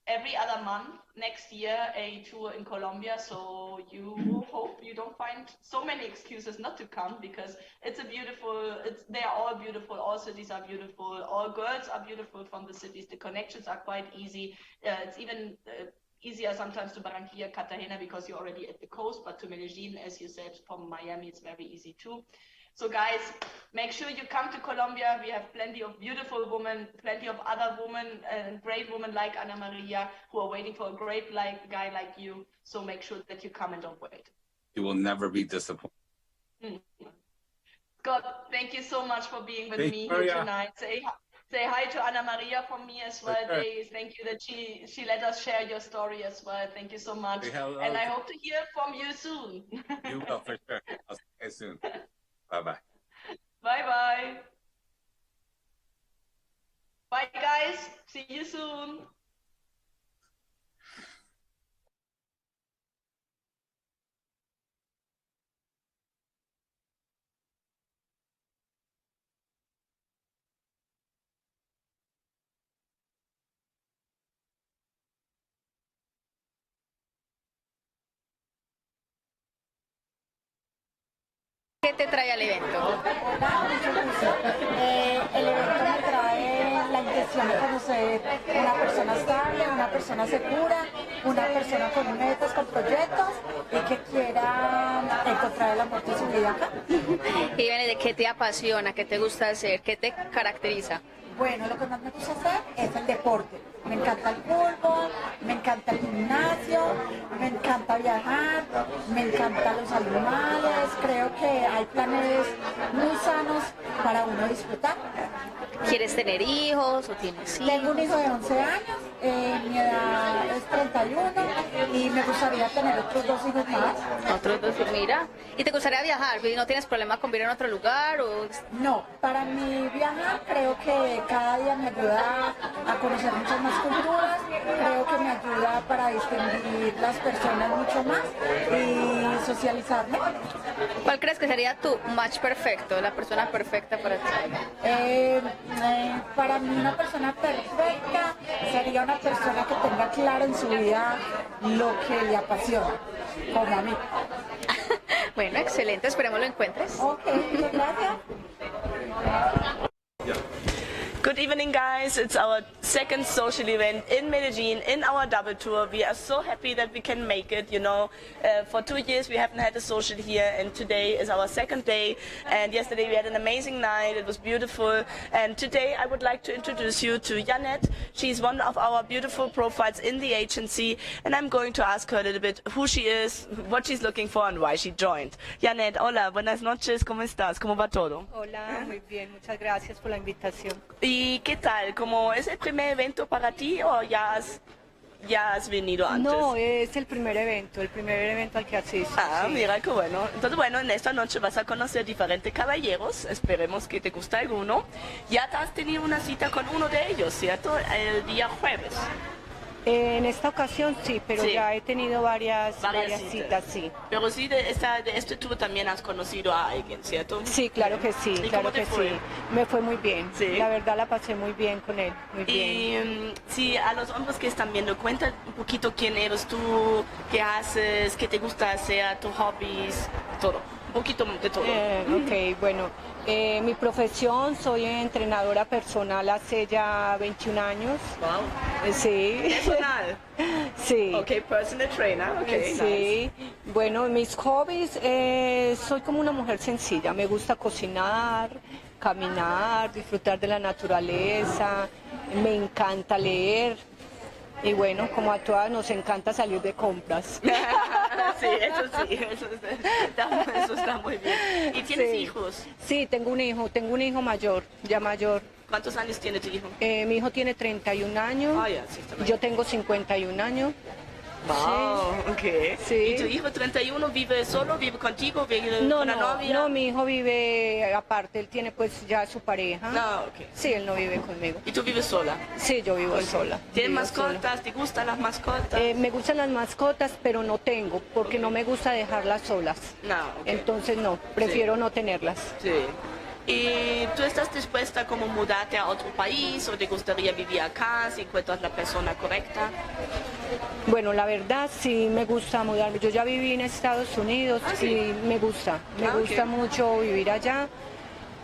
every other month next year a tour in Colombia. So you hope you don't find so many excuses not to come, because it's a beautiful, they are all beautiful, all cities are beautiful, all girls are beautiful from the cities. The connections are quite easy. It's even easier sometimes to Barranquilla, Cartagena, because you're already at the coast, but to Medellin, as you said, from Miami, it's very easy too. So guys, make sure you come to Colombia. We have plenty of beautiful women, plenty of other women and great women like Ana Maria who are waiting for a great guy like you. So make sure that you come and don't wait. You will never be disappointed. Scott, thank you so much for being with me here tonight. Say hi to Ana Maria from me as well. Thank you that she let us share your story as well. Thank you so much. And I hope to hear from you soon. You will, for sure. I'll see you soon. Bye-bye. Bye-bye. Bye, guys. See you soon. ¿Qué te trae al evento? El evento me trae la intención de conocer una persona estable, una persona segura, una persona con metas, con proyectos y que quiera encontrar el amor de su vida acá. Y viene de qué te apasiona, qué te gusta hacer, qué te caracteriza. Bueno, lo que más me gusta hacer es el deporte. Me encanta el fútbol, me encanta el gimnasio, me encanta viajar, me encantan los animales. Creo que hay planes muy sanos para uno disfrutar. ¿Quieres tener hijos o tienes hijos? Tengo un hijo de 11 años, mi edad es 31 y me gustaría tener otros 2 hijos más. Otros 2, mira. ¿Y te gustaría viajar? ¿No tienes problema con vivir en otro lugar? O... No, para mí viajar creo que cada día me ayuda a conocer muchas más culturas, creo que me ayuda para distinguir las personas mucho más y socializarme. ¿Cuál crees que sería tu match perfecto, la persona perfecta para ti? Para mí una persona perfecta sería una persona que tenga claro en su vida lo que le apasiona, como a mí. Bueno, excelente, esperemos lo encuentres. Ok, gracias. evening, guys. It's our second social event in Medellin in our double tour. We are so happy that we can make it. You know, for 2 years we haven't had a social here, and today is our second day. And yesterday we had an amazing night. It was beautiful. And today I would like to introduce you to Janet. She's one of our beautiful profiles in the agency, and I'm going to ask her a little bit who she is, what she's looking for, and why she joined. Janet, hola, buenas noches. ¿Cómo estás? ¿Cómo va todo? Hola, muy bien. Muchas gracias por la invitación. ¿Y qué tal? ¿Cómo es el primer evento para ti o ya has venido antes? No, es el primer evento al que asisto. Ah, sí. mira qué bueno. Entonces, bueno, en esta noche vas a conocer diferentes caballeros. Esperemos que te guste alguno. Ya te has tenido una cita con uno de ellos, ¿cierto? El día jueves. En esta ocasión sí, pero Sí. ya he tenido varias citas, sí. Pero sí, de este tour también has conocido a alguien, ¿cierto? Sí, claro que sí, ¿Y claro cómo te que fue? sí. Me fue muy bien. Sí. La verdad la pasé muy bien con él, muy bien. Y sí, a los hombres que están viendo, cuenta un poquito quién eres tú, qué haces, qué te gusta hacer, tus hobbies, todo. Un poquito de todo. Ok, bueno, mi profesión, soy entrenadora personal hace ya 21 años. Wow. Sí. Personal. Sí. Ok, personal trainer. Okay, sí. Bueno, mis hobbies, soy como una mujer sencilla. Me gusta cocinar, caminar, disfrutar de la naturaleza. Me encanta leer. Y bueno, como a todas nos encanta salir de compras. Sí, eso está muy bien. ¿Y tienes hijos? Sí, tengo un hijo mayor, ya mayor. ¿Cuántos años tiene tu hijo? Mi hijo tiene 31 años, Ah, ya, sí, está bien. yo tengo 51 años. Wow, ok. Sí. ¿Y tu hijo 31 vive solo, vive contigo, vive con la novia? No, mi hijo vive aparte, él tiene pues ya su pareja. No, ok. Sí, él no vive conmigo. ¿Y tú vives sola? Sí, yo vivo sola. ¿Tienes Vivo mascotas? sola. ¿Te gustan las mascotas? Me gustan las mascotas, pero no tengo, porque no me gusta dejarlas solas. No, ok. Entonces no, prefiero no tenerlas. Sí. ¿Y tú estás dispuesta como mudarte a otro país o te gustaría vivir acá si encuentras la persona correcta? Bueno, la verdad sí me gusta mudarme. Yo ya viví en Estados Unidos y me gusta ok. mucho vivir allá.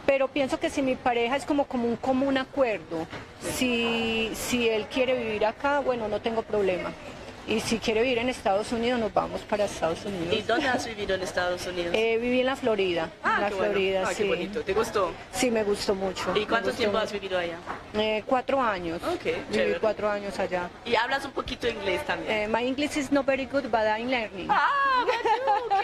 Pero pienso que si mi pareja es como un común acuerdo, si él quiere vivir acá, bueno, no tengo problema. Y si quiere vivir en Estados Unidos, nos vamos para Estados Unidos. ¿Y dónde has vivido en Estados Unidos? Viví en la Florida. en la qué bueno. Florida, Ah, sí. qué bonito. ¿Te gustó? Sí, me gustó mucho. ¿Y me cuánto gustó tiempo has mucho. vivido allá? 4 años. Ok, Viví chévere. 4 años allá. ¿Y hablas un poquito inglés también? My English is not very good, but I'm learning. Ah, but you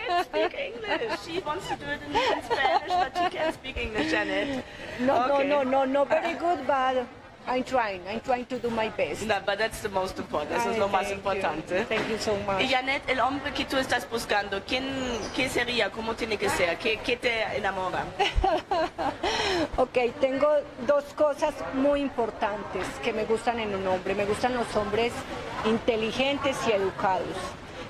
can't speak English. She wants to do it in Spanish, but she can't speak English, Janet. Okay. No very good, but I'm trying to do my best. No, but that's the most important. Eso es lo más importante. Thank you so much. Y Janet, el hombre que tú estás buscando, ¿qué sería? ¿Cómo tiene que ser? ¿Qué te enamora? Ok, tengo 2 cosas muy importantes que me gustan en un hombre. Me gustan los hombres inteligentes y educados.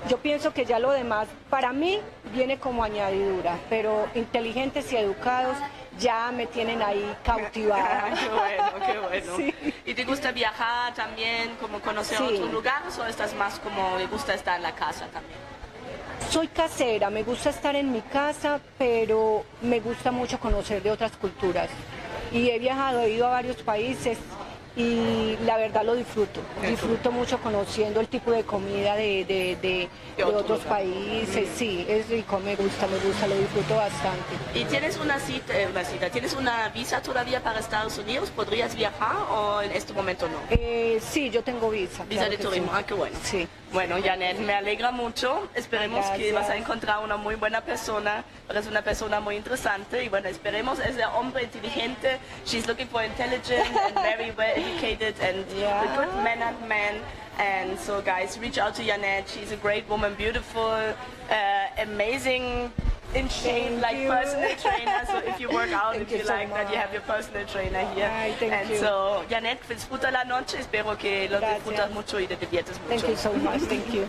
Yo pienso que ya lo demás, para mí, viene como añadidura, pero inteligentes y educados ya me tienen ahí cautivada. Qué bueno. Sí. ¿Y te gusta viajar también, como conocer Sí. otros lugares, o estás más como te gusta estar en la casa también? Soy casera, me gusta estar en mi casa, pero me gusta mucho conocer de otras culturas. Y he viajado, he ido a varios países y la verdad lo disfruto. Disfruto mucho conociendo el tipo de comida de otros países. Sí, es rico, me gusta, lo disfruto bastante. ¿Y tienes una cita, tienes una visa todavía para Estados Unidos? ¿Podrías viajar o en este momento no? Sí, yo tengo visa. Visa claro de que turismo, sí. qué bueno. Sí. Bueno, Janet, me alegra mucho. Esperemos que Gracias. vas a encontrar una muy buena persona. Eres una persona muy interesante. Y bueno, esperemos ese hombre inteligente. She's looking for intelligent and very well educated and a good man and man. And so, guys, reach out to Janet. She's a great woman, beautiful, amazing in shape, like personal trainer. So if you work out, if you like that, you have your personal trainer here. Thank you. So, Janet, disfruta la noche. Espero que lo disfrutas mucho y te diviertes mucho. Thank you so much. Thank you.